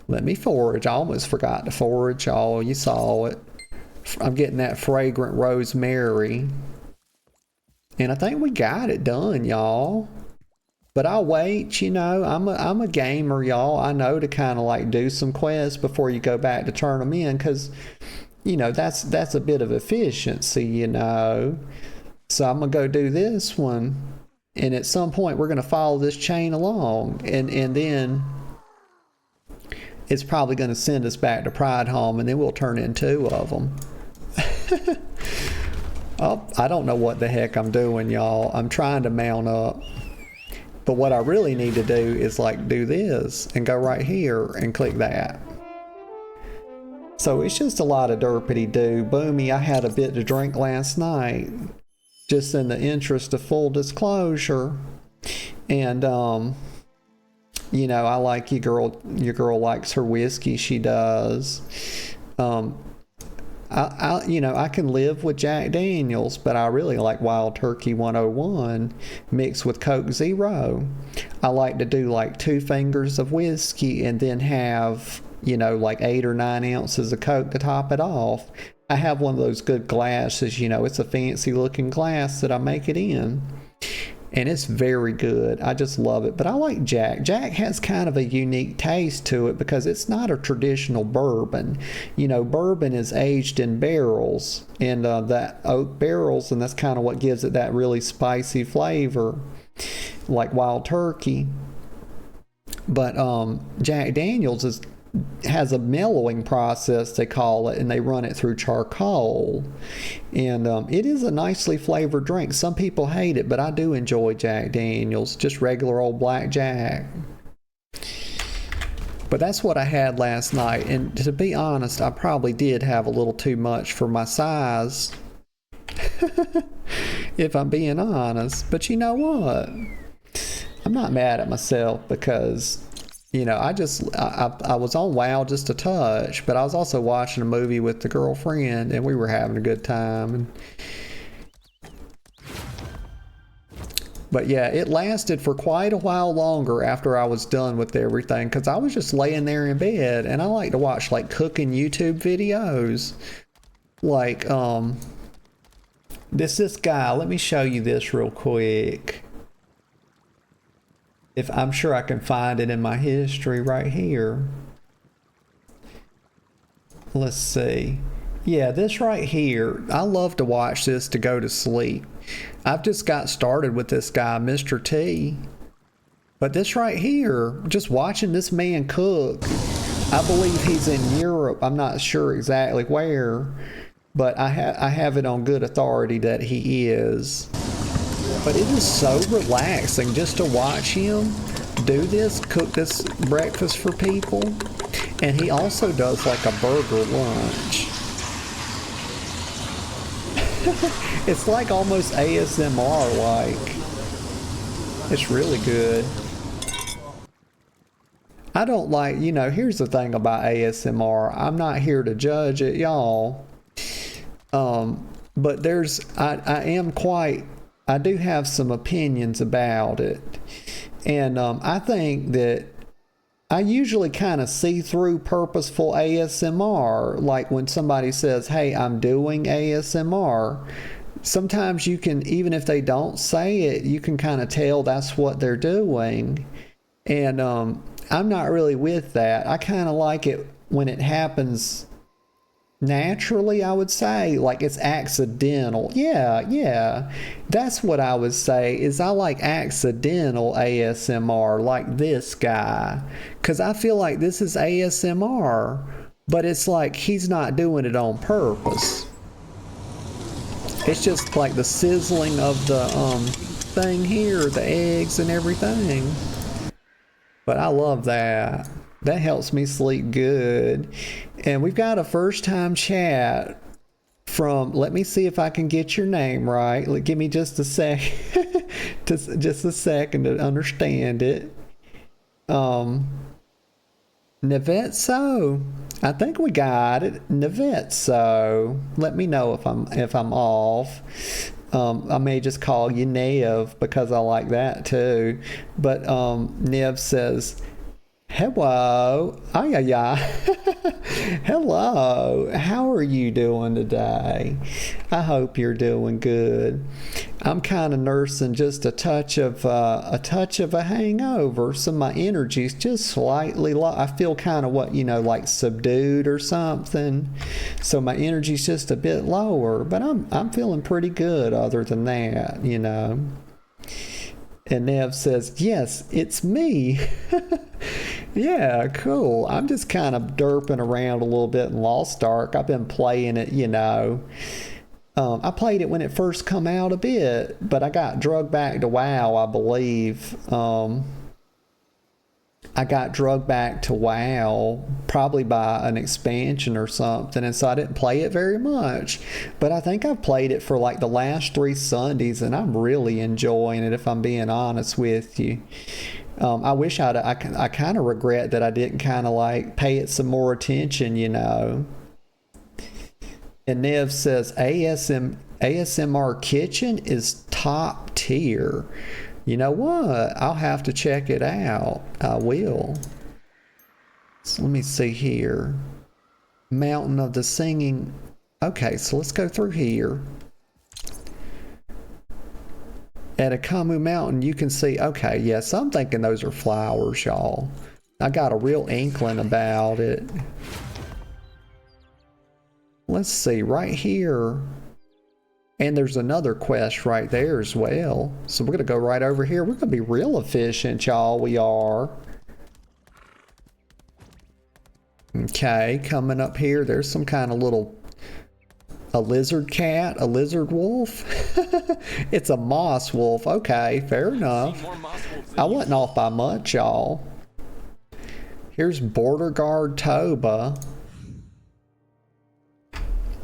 Let me forage. I almost forgot to forage, y'all. You saw it. I'm getting that fragrant rosemary. And I think we got it done, y'all. But I'll wait, you know. I'm a gamer, y'all. I know to kind of like do some quests before you go back to turn them in, because, you know, that's a bit of efficiency, you know. So I'm gonna go do this one, and at some point we're gonna follow this chain along, and then it's probably gonna send us back to Pride Home, and then we'll turn in 2 of them. Oh, I don't know what the heck I'm doing, y'all. I'm trying to mount up. But what I really need to do is like do this and go right here and click that. So it's just a lot of derpity-doo. Boomy, I had a bit to drink last night, just in the interest of full disclosure. And, you know, I like your girl likes her whiskey, she does. You know, I can live with Jack Daniels, but I really like Wild Turkey 101 mixed with Coke Zero. I like to do like 2 fingers of whiskey and then have, you know, like 8 or 9 ounces of Coke to top it off. I have one of those good glasses, you know, it's a fancy looking glass that I make it in. And it's very good. I just love it. But I like Jack. Jack has kind of a unique taste to it because it's not a traditional bourbon. You know, bourbon is aged in barrels, and that oak barrels, and that's kind of what gives it that really spicy flavor, like Wild Turkey. But Jack Daniels has a mellowing process, they call it, and they run it through charcoal, and it is a nicely flavored drink. Some people hate it, but I do enjoy Jack Daniels, just regular old black Jack. But that's what I had last night, and to be honest, I probably did have a little too much for my size. If I'm being honest. But you know what, I'm not mad at myself, because you know, I was on WoW just a touch, but I was also watching a movie with the girlfriend, and we were having a good time. But yeah, it lasted for quite a while longer after I was done with everything, because I was just laying there in bed, and I like to watch like cooking YouTube videos. Like, this guy, let me show you this real quick. If I'm sure I can find it in my history right here. Let's see. Yeah, this right here. I love to watch this to go to sleep. I've just got started with this guy, Mr. T. But this right here, just watching this man cook. I believe he's in Europe. I'm not sure exactly where, but I have it on good authority that he is. But it is so relaxing just to watch him do this, cook this breakfast for people. And he also does like a burger lunch. It's like almost ASMR like. It's really good. I don't like, here's the thing about ASMR. I'm not here to judge it, y'all. But I do have some opinions about it. And I think that I usually kind of see through purposeful ASMR. Like when somebody says, hey, I'm doing ASMR. Sometimes you can, even if they don't say it, you can kind of tell that's what they're doing. And I'm not really with that. I kind of like it when it happens naturally, I would say, like it's accidental. Yeah. That's what I would say is I like accidental ASMR, like this guy. Because I feel like this is ASMR, but it's like he's not doing it on purpose. It's just like the sizzling of the thing here, the eggs and everything. But I love that. That helps me sleep good. And we've got a first time chat from, let me see if I can get your name right. Give me just a sec. just a second to understand it. Nevetso. I think we got it. Nevetso. Let me know if I'm off. I may just call you Nev because I like that too. But Nev says, hello. Ay, ay, ay. Hello. How are you doing today? I hope you're doing good. I'm kind of nursing just a touch of a hangover, so my energy's just slightly low. I feel kind of like subdued or something. So my energy's just a bit lower, but I'm feeling pretty good other than that, And Nev says, yes, it's me. Yeah, cool. I'm just kind of derping around a little bit in Lost Ark. I've been playing it, I played it when it first come out a bit, but I got drugged back to WoW, I believe. I got drugged back to WoW probably by an expansion or something, and so I didn't play it very much. But I think I've played it for like the last 3 Sundays, and I'm really enjoying it, if I'm being honest with you. I wish I kind of regret that I didn't kind of like pay it some more attention, And Nev says ASMR Kitchen is top tier. You know what? I'll have to check it out. I will. So let me see here. Mountain of the Singing. Okay, so let's go through here. At Akamu Mountain, you can see, okay, yes, I'm thinking those are flowers, y'all. I got a real inkling about it. Let's see, right here. And there's another quest right there as well. So we're going to go right over here. We're going to be real efficient, y'all. We are. Okay, coming up here, there's some kind of a lizard cat, a lizard wolf. It's a moss wolf. Okay, fair enough. I wasn't off by much, y'all. Here's Border Guard Toba.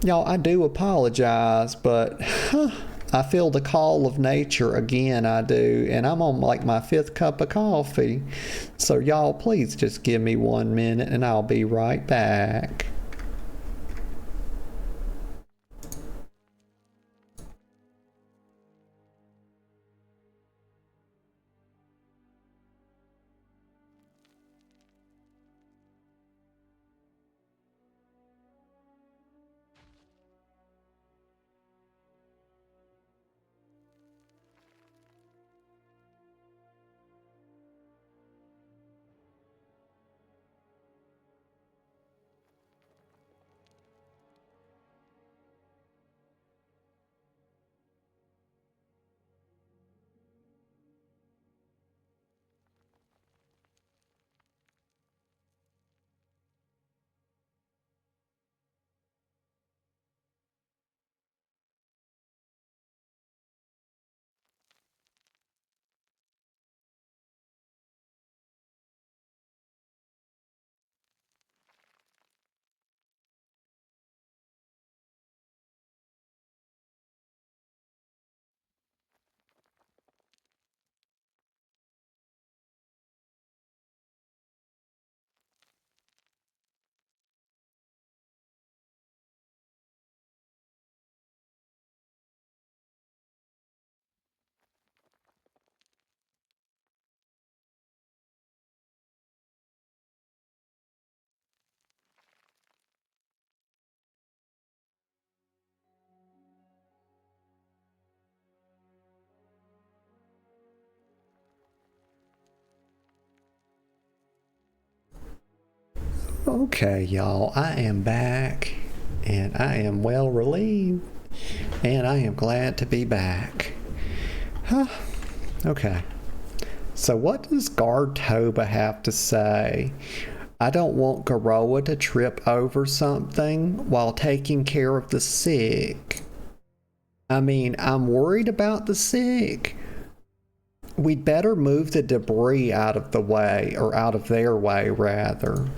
Y'all, I do apologize, but I feel the call of nature again, I do. And I'm on like my 5th cup of coffee. So y'all, please just give me 1 minute and I'll be right back. Okay, y'all, I am back, and I am well relieved, and I am glad to be back. Huh. Okay. So what does Guard Toba have to say? I don't want Garoa to trip over something while taking care of the sick. I mean, I'm worried about the sick. We'd better move the debris out of the way, or out of their way, rather.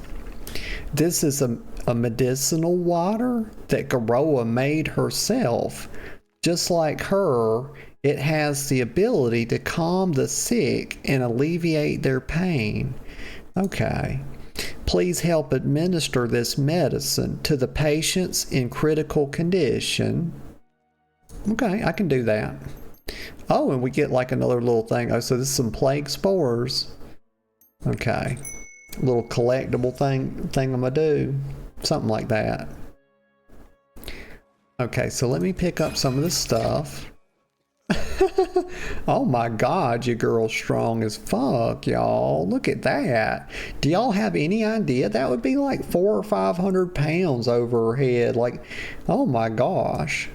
This is a medicinal water that Garoa made herself. Just like her, it has the ability to calm the sick and alleviate their pain. Okay. Please help administer this medicine to the patients in critical condition. Okay, I can do that. Oh, and we get like another little thing. Oh, so this is some plague spores. Okay. Little collectible thing I'm gonna do. Something like that. Okay, so let me pick up some of this stuff. Oh my god, your girl's strong as fuck, y'all. Look at that. Do y'all have any idea? That would be like 400 or 500 pounds over her head. Like, oh my gosh.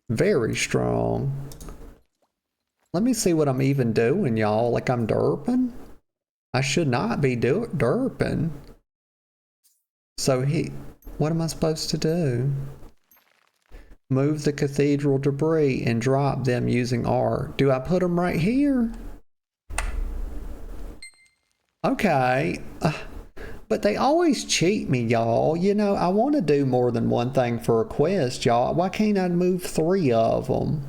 Very strong. Let me see what I'm even doing, y'all. Like I'm derping? I should not be derping. So what am I supposed to do? Move the cathedral debris and drop them using R. Do I put them right here? Okay. But they always cheat me, y'all. You know, I want to do more than one thing for a quest, y'all. Why can't I move 3 of them?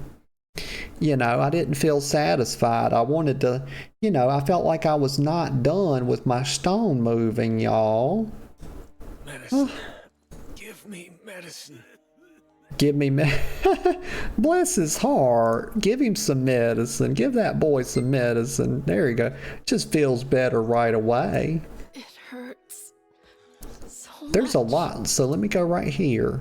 You know, I didn't feel satisfied. I wanted to, you know, I felt like I was not done with my stone moving, y'all. Medicine. Give me medicine. Give me bless his heart. Give him some medicine. Give that boy some medicine. There you go. Just feels better right away. It hurts so There's a much. lot. So let me go right here.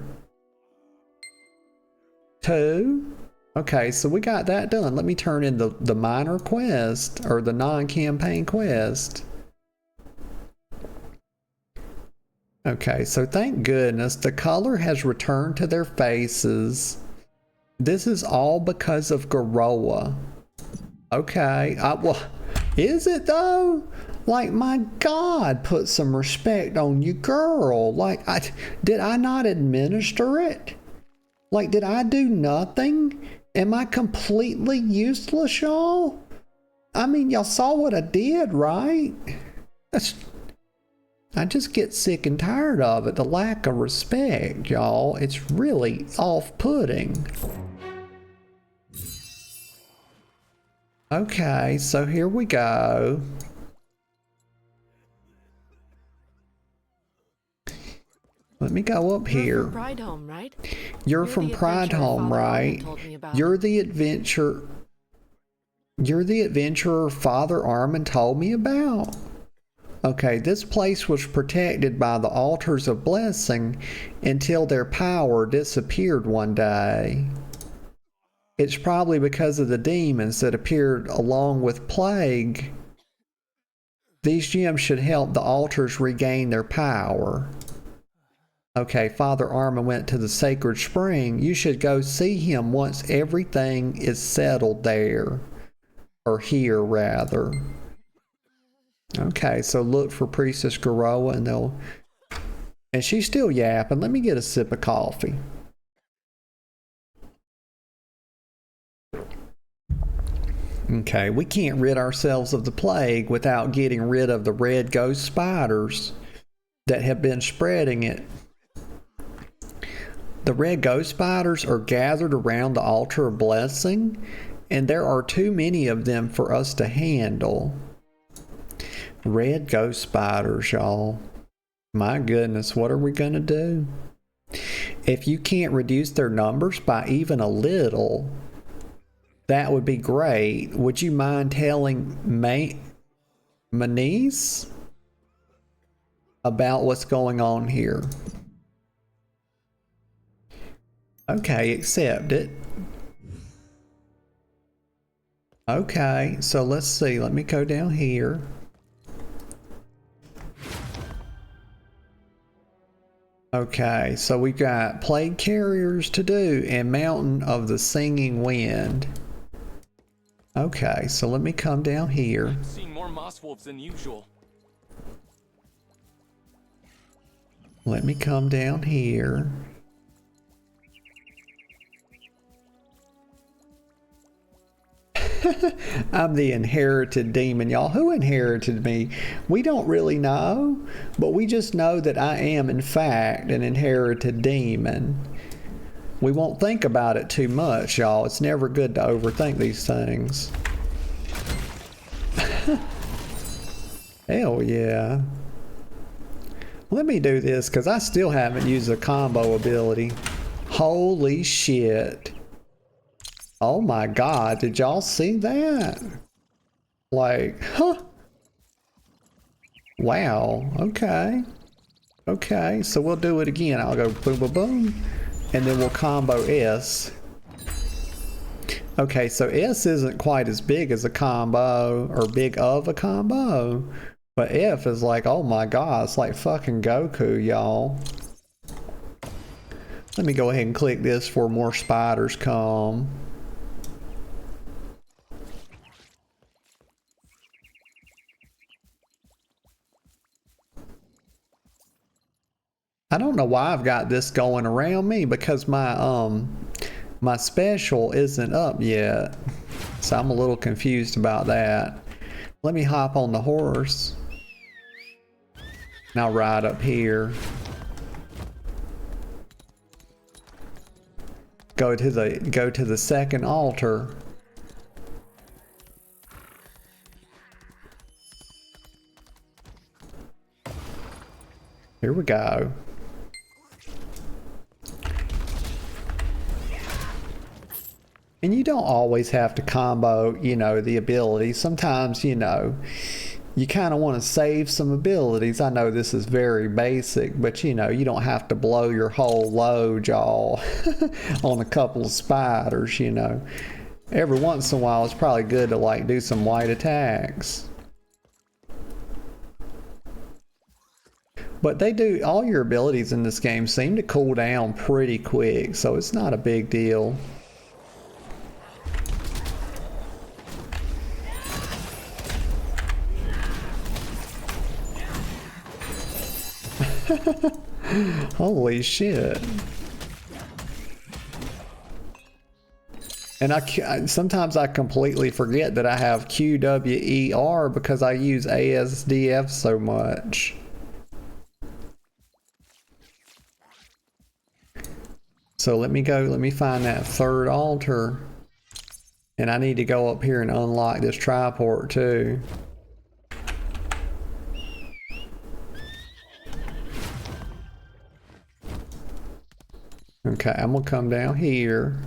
2. Okay, so we got that done. Let me turn in the minor quest, or the non-campaign quest. Okay, so thank goodness the color has returned to their faces. This is all because of Garoa. Okay, well, is it though? Like, my God, put some respect on you, girl. Like, did I not administer it? Like, did I do nothing? Am I completely useless, y'all? I mean, y'all saw what I did, right? I just get sick and tired of it. The lack of respect, y'all. It's really off-putting. Okay, so here we go. Let me go up here. You're from Pride Home, right? You're from the Pride adventurer Home, Father Armin right? told me about. You're the adventurer Father Armin told me about. Okay, this place was protected by the altars of blessing until their power disappeared one day. It's probably because of the demons that appeared along with plague. These gems should help the altars regain their power. Okay, Father Armin went to the sacred spring. You should go see him once everything is settled there. Or here, rather. Okay, so look for Priestess Garoa and they'll... And she's still yapping. Let me get a sip of coffee. Okay, we can't rid ourselves of the plague without getting rid of the red ghost spiders that have been spreading it. The red ghost spiders are gathered around the altar of blessing, and there are too many of them for us to handle. Red ghost spiders, y'all. My goodness, what are we gonna do? If you can't reduce their numbers by even a little, that would be great. Would you mind telling my niece about what's going on here? Okay, accept it. Okay, so let's see. Let me go down here. Okay, so we got plague carriers to do and mountain of the singing wind. Okay, so let me come down here. Seen more moss wolves than usual. Let me come down here. I'm the inherited demon, y'all. Who inherited me? We don't really know, but we just know that I am, in fact, an inherited demon. We won't think about it too much, y'all. It's never good to overthink these things. Hell yeah. Let me do this, because I still haven't used the combo ability. Holy shit. Oh my god, did y'all see that? Like, huh? Wow, okay. Okay, so we'll do it again. I'll go boom, boom, boom, and then we'll combo S. Okay, so S isn't quite as big as a combo, or big of a combo, but F is like, oh my god, it's like fucking Goku, y'all. Let me go ahead and click this before more spiders come. I don't know why I've got this going around me, because my special isn't up yet. So I'm a little confused about that. Let me hop on the horse. And I'll ride up here. Go to the second altar. Here we go. And you don't always have to combo, you know, the abilities. Sometimes, you know, you kind of want to save some abilities. I know this is very basic, but you know, you don't have to blow your whole load, y'all, on a couple of spiders, you know. Every once in a while, it's probably good to like do some light attacks. But they do, all your abilities in this game seem to cool down pretty quick, so it's not a big deal. Holy shit. And sometimes I completely forget that I have QWER because I use ASDF so much. So let me find that third altar. And I need to go up here and unlock this triport too. Okay, I'm gonna come down here.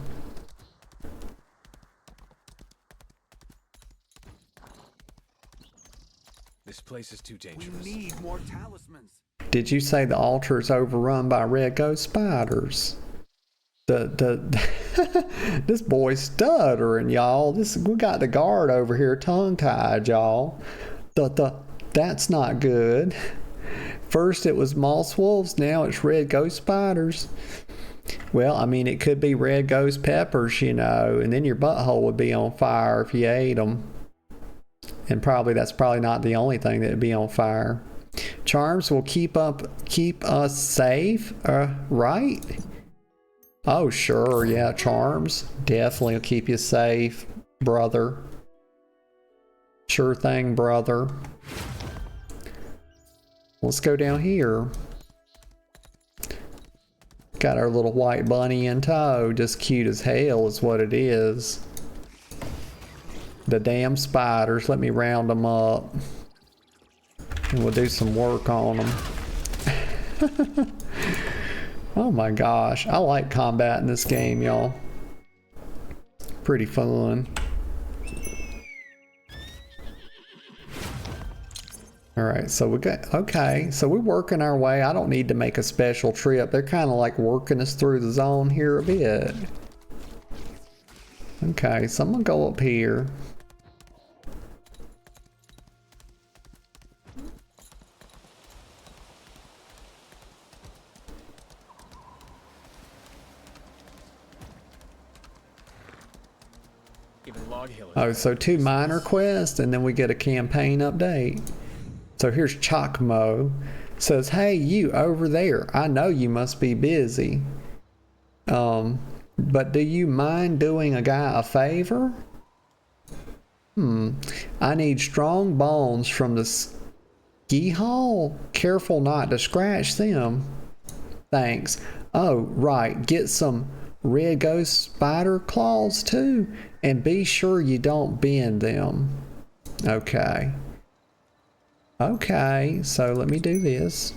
This place is too dangerous. We need more talismans. Did you say the altar is overrun by red ghost spiders? This boy's stuttering, y'all. We got the guard over here tongue-tied, y'all. That's not good. First it was moss wolves, now it's red ghost spiders. Well, I mean, it could be red ghost peppers, you know, and then your butthole would be on fire if you ate them. And that's probably not the only thing that would be on fire. Charms will keep us safe, right? Oh, sure, yeah, charms definitely will keep you safe, brother. Sure thing, brother. Let's go down here. Got our little white bunny in tow, just cute as hell is what it is. The damn spiders, let me round them up. And we'll do some work on them. Oh my gosh, I like combat in this game, y'all. Pretty fun. Alright, so so we're working our way. I don't need to make a special trip. They're kind of like working us through the zone here a bit. Okay, so I'm gonna go up here. log hill. Oh, so 2 minor quests, and then we get a campaign update. So here's Chakmo. Says, hey, you over there. I know you must be busy. But do you mind doing a guy a favor? I need strong bones from the ski hall. Careful not to scratch them. Thanks. Oh, right. Get some red ghost spider claws too. And be sure you don't bend them. Okay. Okay, so let me do this.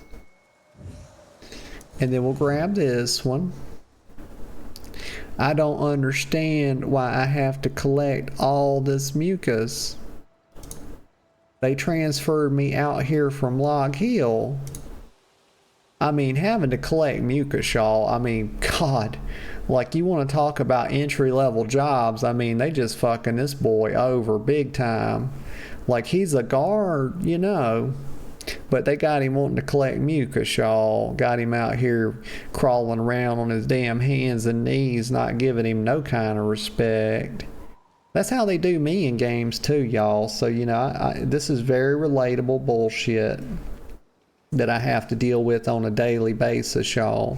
And then we'll grab this one. I don't understand why I have to collect all this mucus. They transferred me out here from Log Hill. I mean, having to collect mucus, y'all. I mean, God. Like, you want to talk about entry-level jobs. I mean, they just fucking this boy over big time. Like, he's a guard, you know. But they got him wanting to collect mucus, y'all. Got him out here crawling around on his damn hands and knees, not giving him no kind of respect. That's how they do me in games too, y'all. So, you know, this is very relatable bullshit that I have to deal with on a daily basis, y'all.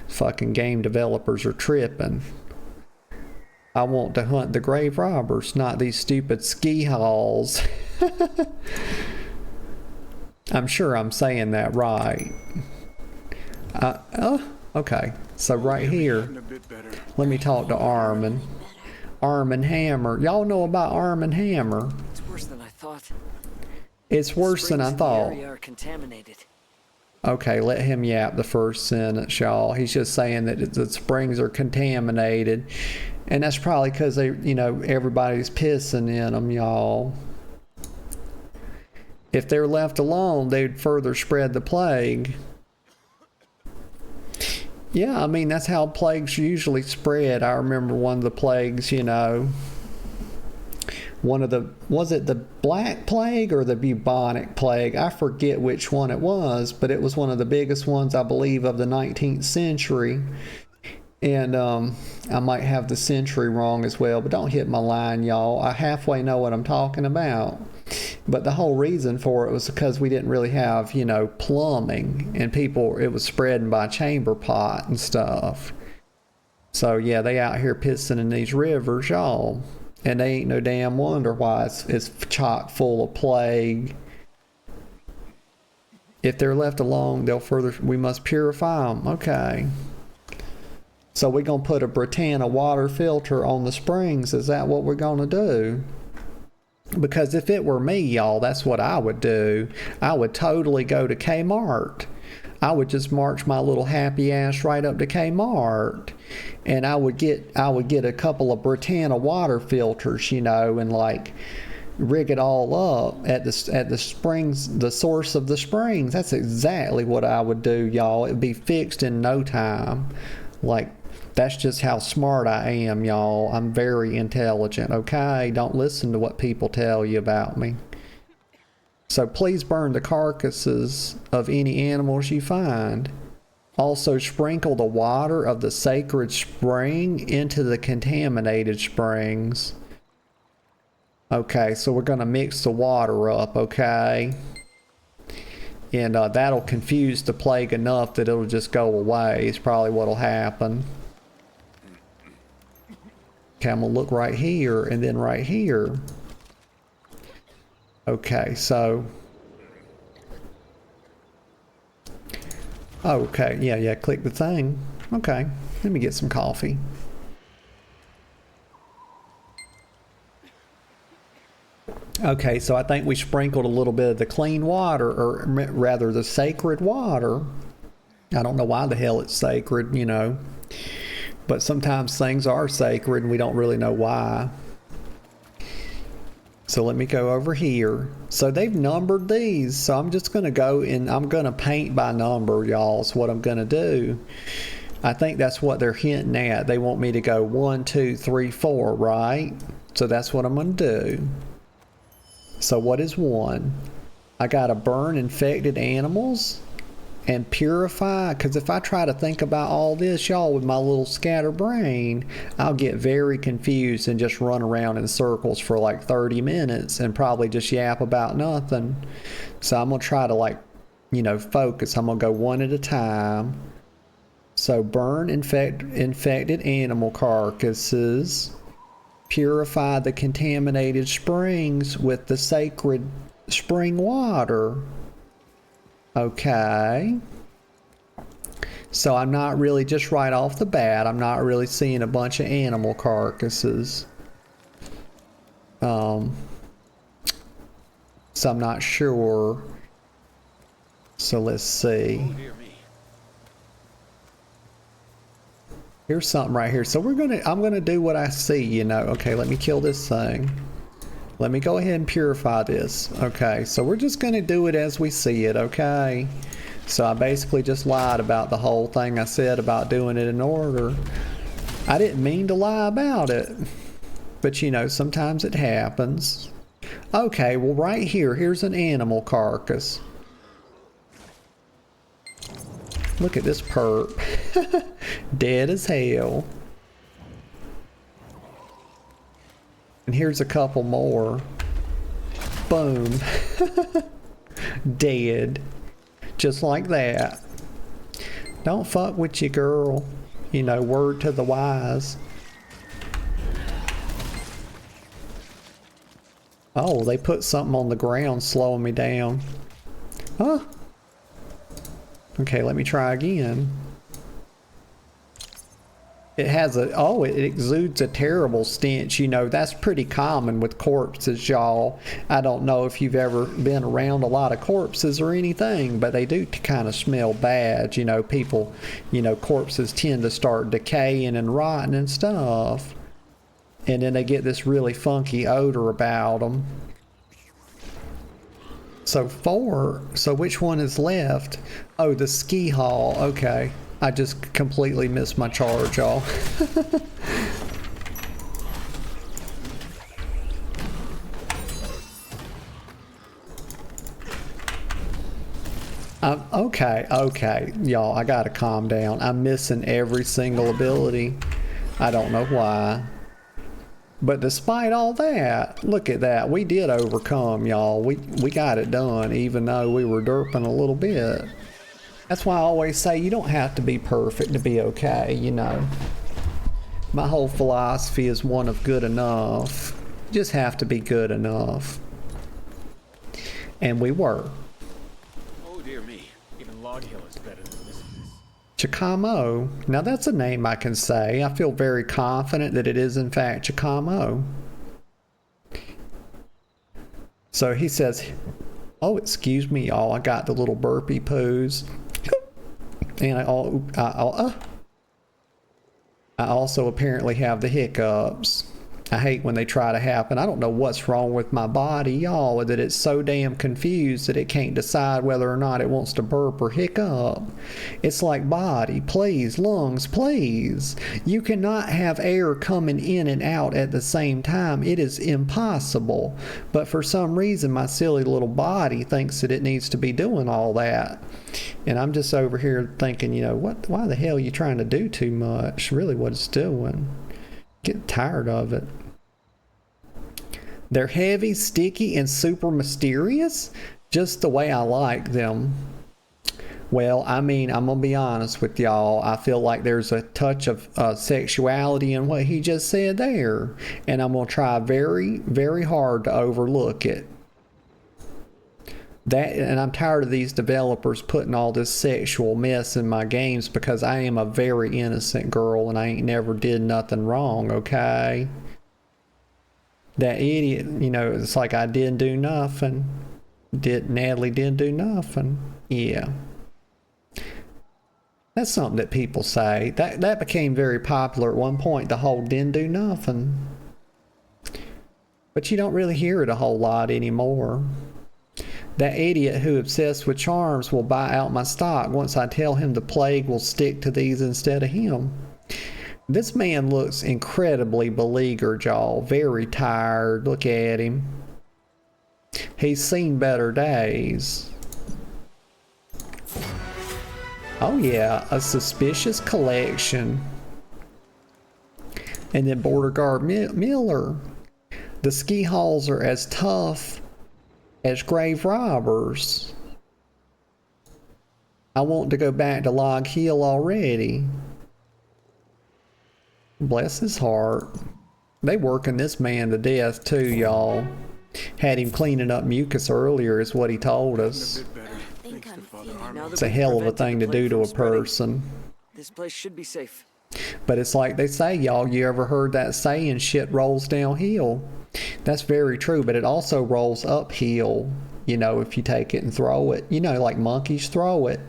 Fucking game developers are tripping. I want to hunt the grave robbers, not these stupid ski halls. I'm sure I'm saying that right. Oh, okay. So right here, let me talk to Armin. Arm and Hammer. Y'all know about Arm and Hammer. It's worse than I thought. It's worse than I thought. The area are contaminated. Okay, let him yap the first sentence, y'all. He's just saying that the springs are contaminated. And that's probably because they, you know, everybody's pissing in them, y'all. If they're left alone, they'd further spread the plague. Yeah, I mean, that's how plagues usually spread. I remember one of the plagues, you know, was it the Black Plague or the bubonic plague? I forget which one it was, but it was one of the biggest ones, I believe, of the 19th century. And I might have the century wrong as well, but don't hit my line, y'all. I halfway know what I'm talking about. But the whole reason for it was because we didn't really have, you know, plumbing, and people, it was spreading by chamber pot and stuff. So yeah, they out here pissing in these rivers, y'all. And they ain't no damn wonder why it's chock full of plague. If they're left alone, we must purify them. Okay. So we're going to put a Britannia water filter on the springs. Is that what we're going to do? Because if it were me, y'all, that's what I would do. I would totally go to Kmart. I would just march my little happy ass right up to Kmart, and I would get a couple of Britannia water filters, you know, and like rig it all up at the springs, the source of the springs. That's exactly what I would do, y'all. It'd be fixed in no time. Like, that's just how smart I am, y'all. I'm very intelligent, okay? Don't listen to what people tell you about me. So please burn the carcasses of any animals you find. Also sprinkle the water of the sacred spring into the contaminated springs. Okay, so we're going to mix the water up, okay? And that'll confuse the plague enough that it'll just go away. It's probably what'll happen. Okay, I'm going to look right here and then right here. Okay, so... Okay, yeah, click the thing. Okay, let me get some coffee. Okay, so I think we sprinkled a little bit of the clean water, or rather the sacred water. I don't know why the hell it's sacred, you know. But sometimes things are sacred and we don't really know why. So let me go over here. So they've numbered these. So I'm just going to go and I'm going to paint by number, y'all. Is what I'm going to do. I think that's what they're hinting at. They want me to go 1, 2, 3, 4, right? So that's what I'm going to do. So what is 1? I got to burn infected animals. and purify, because if I try to think about all this, y'all, with my little scatter brain, I'll get very confused and just run around in circles for like 30 minutes and probably just yap about nothing. So I'm gonna try to, like, you know, focus. I'm gonna go one at a time. So burn infected animal carcasses, purify the contaminated springs with the sacred spring water. Okay. So I'm not really, just right off the bat, I'm not really seeing a bunch of animal carcasses. So I'm not sure. So let's see. Here's something right here. So I'm gonna do what I see, you know. Okay, let me kill this thing. Let me go ahead and purify this. Okay, so we're just gonna do it as we see it, okay? So I basically just lied about the whole thing I said about doing it in order. I didn't mean to lie about it. But you know, sometimes it happens. Okay, well right here, here's an animal carcass. Look at this perp. Dead as hell. And here's a couple more. Boom. Dead. Just like that. Don't fuck with your girl. You know, word to the wise. Oh, they put something on the ground slowing me down. Huh? Okay, let me try again. It has a, oh, it exudes a terrible stench. You know, that's pretty common with corpses, y'all. I don't know if you've ever been around a lot of corpses or anything, but they do kind of smell bad. You know, people, you know, corpses tend to start decaying and rotting and stuff. And then they get this really funky odor about them. So 4, so which one is left? Oh, the ski hall, okay. I just completely missed my charge, y'all. Okay, y'all, I gotta calm down. I'm missing every single ability. I don't know why. But despite all that, look at that. We did overcome, y'all. We got it done, even though we were derping a little bit. That's why I always say you don't have to be perfect to be okay, you know. My whole philosophy is one of good enough. You just have to be good enough. And we were. Oh dear me. Even Log Hill is better than this. Chicamo. Now that's a name I can say. I feel very confident that it is in fact Chicamo. So he says, oh, excuse me, y'all. I got the little burpee poos. And I also apparently have the hiccups. I hate when they try to happen. I don't know what's wrong with my body, y'all, that it's so damn confused that it can't decide whether or not it wants to burp or hiccup. It's like, body, please, lungs, please. You cannot have air coming in and out at the same time. It is impossible. But for some reason, my silly little body thinks that it needs to be doing all that. And I'm just over here thinking, you know, why the hell are you trying to do too much? Really what it's doing. Get tired of it. They're heavy, sticky, and super mysterious, just the way I like them. Well, I mean, I'm gonna be honest with y'all. I feel like there's a touch of sexuality in what he just said there, and I'm gonna try very, very hard to overlook it. And I'm tired of these developers putting all this sexual mess in my games, because I am a very innocent girl and I ain't never did nothing wrong, okay? That idiot, you know, it's like I didn't do nothing. Natalie didn't do nothing. Yeah. That's something that people say. That became very popular at one point, the whole didn't do nothing. But you don't really hear it a whole lot anymore. That idiot who obsessed with charms will buy out my stock once I tell him the plague will stick to these instead of him. This man looks incredibly beleaguered, y'all. Very tired. Look at him. He's seen better days. Oh yeah, a suspicious collection. And then Border Guard Miller. The ski halls are as tough as grave robbers. I want to go back to Log Hill already. Bless his heart. They working this man to death too, y'all. Had him cleaning up mucus earlier is what he told us. I think I'm feeling Now that It's a we've hell of a prevented thing the to plague do to from a spreading, person. This place should be safe. But it's like they say, y'all, you ever heard that saying, shit rolls downhill? That's very true, but it also rolls uphill, you know, if you take it and throw it. You know, like monkeys throw it.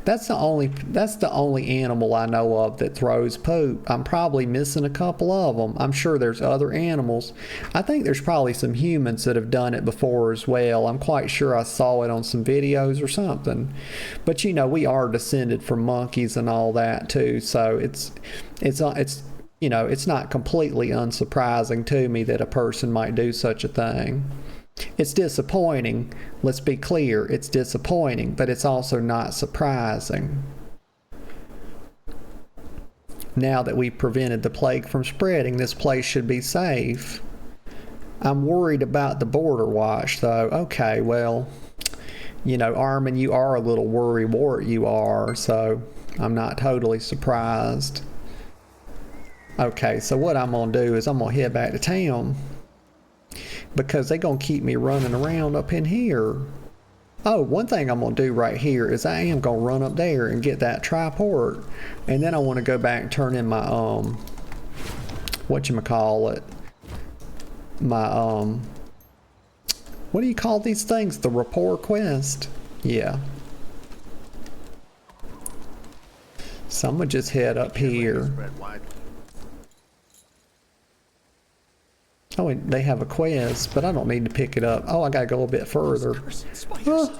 That's the only animal I know of that throws poop. I'm probably missing a couple of them. I'm sure there's other animals. I think there's probably some humans that have done it before as well. I'm quite sure I saw it on some videos or something. But you know, we are descended from monkeys and all that too, so it's you know, it's not completely unsurprising to me that a person might do such a thing. It's disappointing. Let's be clear. It's disappointing, but it's also not surprising. Now that we've prevented the plague from spreading, this place should be safe. I'm worried about the border watch, though. Okay, well, you know, Armin, you are a little worrywart, you are, so I'm not totally surprised. Okay, so what I'm going to do is I'm going to head back to town because they're going to keep me running around up in here. Oh, one thing I'm going to do right here is I am going to run up there and get that triport, and then I want to go back and turn in my, whatchamacallit, my, what do you call these things? The rapport quest? Yeah. So I'm going to just head up here. Oh, and they have a quest, but I don't need to pick it up. Oh, I gotta go a bit further. Ah.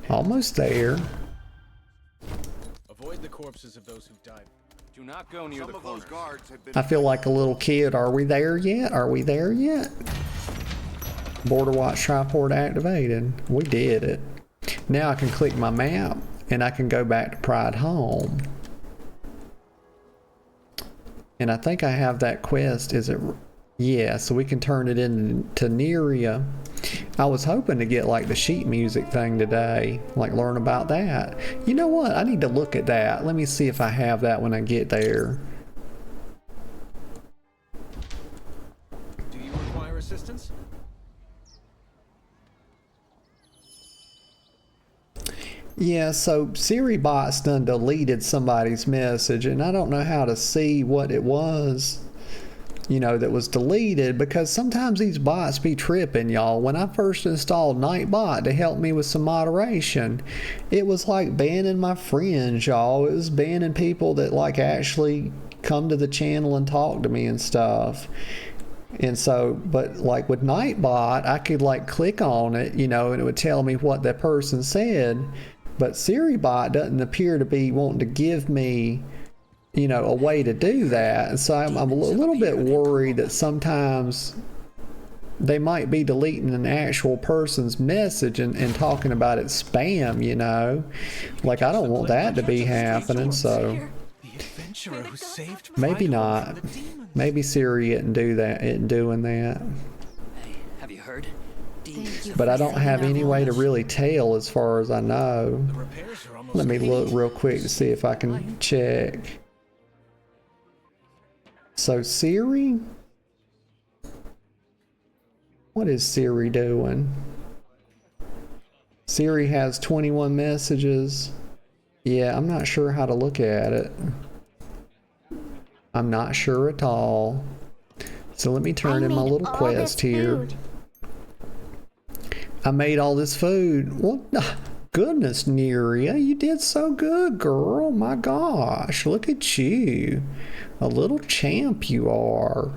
Almost there. Avoid the corpses of those who've died. Do not go near the corners. I feel like a little kid. Are we there yet? Are we there yet? Border Watch Triport activated. We did it. Now I can click my map and I can go back to Pride Home. And I think I have that quest. Is it? Yeah, so we can turn it into Neria. I was hoping to get like the sheet music thing today, like learn about that. You know what? I need to look at that. Let me see if I have that when I get there. Do you require assistance? Yeah, so SiriBot's done deleted somebody's message, and I don't know how to see what it was, you know, that was deleted, because sometimes these bots be tripping, y'all. When I first installed Nightbot to help me with some moderation, it was like banning my friends, y'all. It was banning people that like actually come to the channel and talk to me and stuff. And so, but like with Nightbot, I could like click on it, you know, and it would tell me what that person said. But SiriBot doesn't appear to be wanting to give me, you know, a way to do that. And so I'm a little bit worried that sometimes they might be deleting an actual person's message and talking about it spam, you know. Like, I don't want that to be happening, so The adventurer who saved maybe Pride not. from the demons. Maybe Siri isn't doing that. Hey, have you heard? Thank you But for I don't have saying any that. way to really tell as far as I know. The repairs are almost Let me complete. look real quick to see if I can check. So Siri? What is Siri doing? Siri has 21 messages. Yeah, I'm not sure how to look at it. I'm not sure at all. So let me turn in my little quest here. I made all this food. Well, goodness, Neria, you did so good, girl. My gosh, look at you. A little champ you are.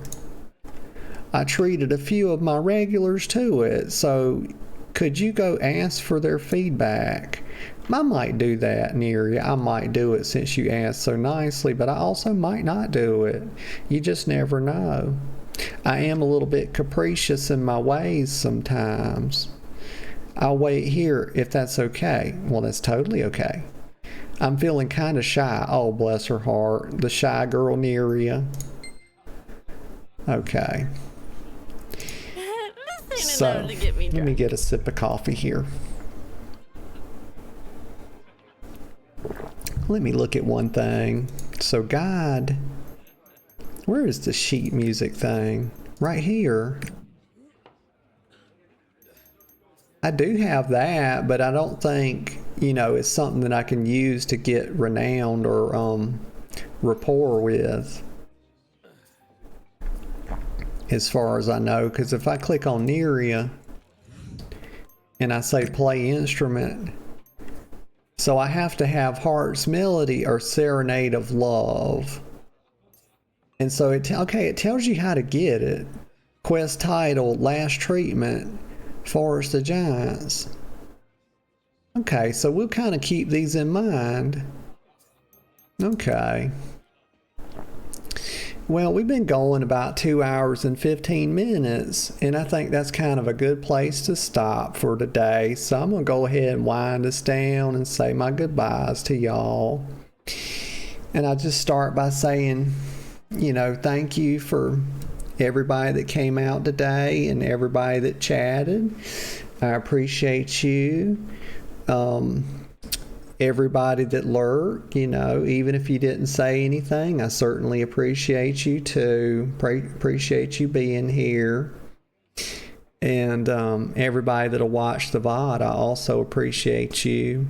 I treated a few of my regulars to it, so could you go ask for their feedback? I might do that, Neria. I might do it since you asked so nicely, but I also might not do it. You just never know. I am a little bit capricious in my ways sometimes. I'll wait here if that's okay. Well, that's totally okay. I'm feeling kind of shy. Oh, bless her heart. The shy girl Neria. Okay. So, let me get a sip of coffee here. Let me look at one thing. So, God, where is the sheet music thing? Right here. I do have that, but I don't think, you know, it's something that I can use to get renowned or rapport with. As far as I know, because if I click on Neria and I say play instrument, so I have to have Heart's Melody or Serenade of Love. And so it tells you how to get it. Quest title, Last Treatment, Forest of Giants. Okay, so we'll kind of keep these in mind. Okay. Well, we've been going about 2 hours and 15 minutes, and I think that's kind of a good place to stop for today. So I'm going to go ahead and wind us down and say my goodbyes to y'all. And I just start by saying, you know, thank you for everybody that came out today and everybody that chatted. I appreciate you. Everybody that lurked, you know, even if you didn't say anything, I certainly appreciate you too. Appreciate you being here. And everybody that'll watch the VOD, I also appreciate you.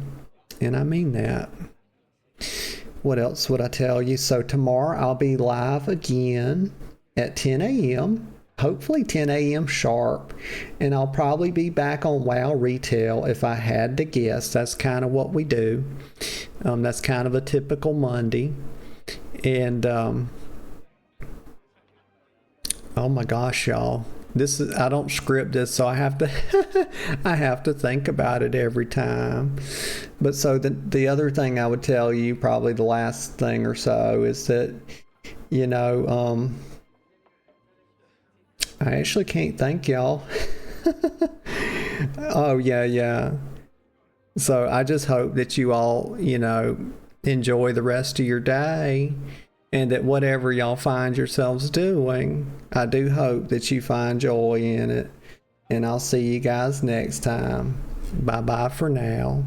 And I mean that. What else would I tell you? So tomorrow I'll be live again at 10 a.m. Hopefully 10 a.m. sharp, and I'll probably be back on WoW Retail if I had to guess. That's kind of what we do. That's kind of a typical Monday. And oh my gosh, y'all, I don't script this, so I have to I have to think about it every time. But so the other thing I would tell you, probably the last thing or so, is that, you know, I actually can't thank y'all. Oh, yeah. So I just hope that you all, you know, enjoy the rest of your day, and that whatever y'all find yourselves doing, I do hope that you find joy in it. And I'll see you guys next time. Bye-bye for now.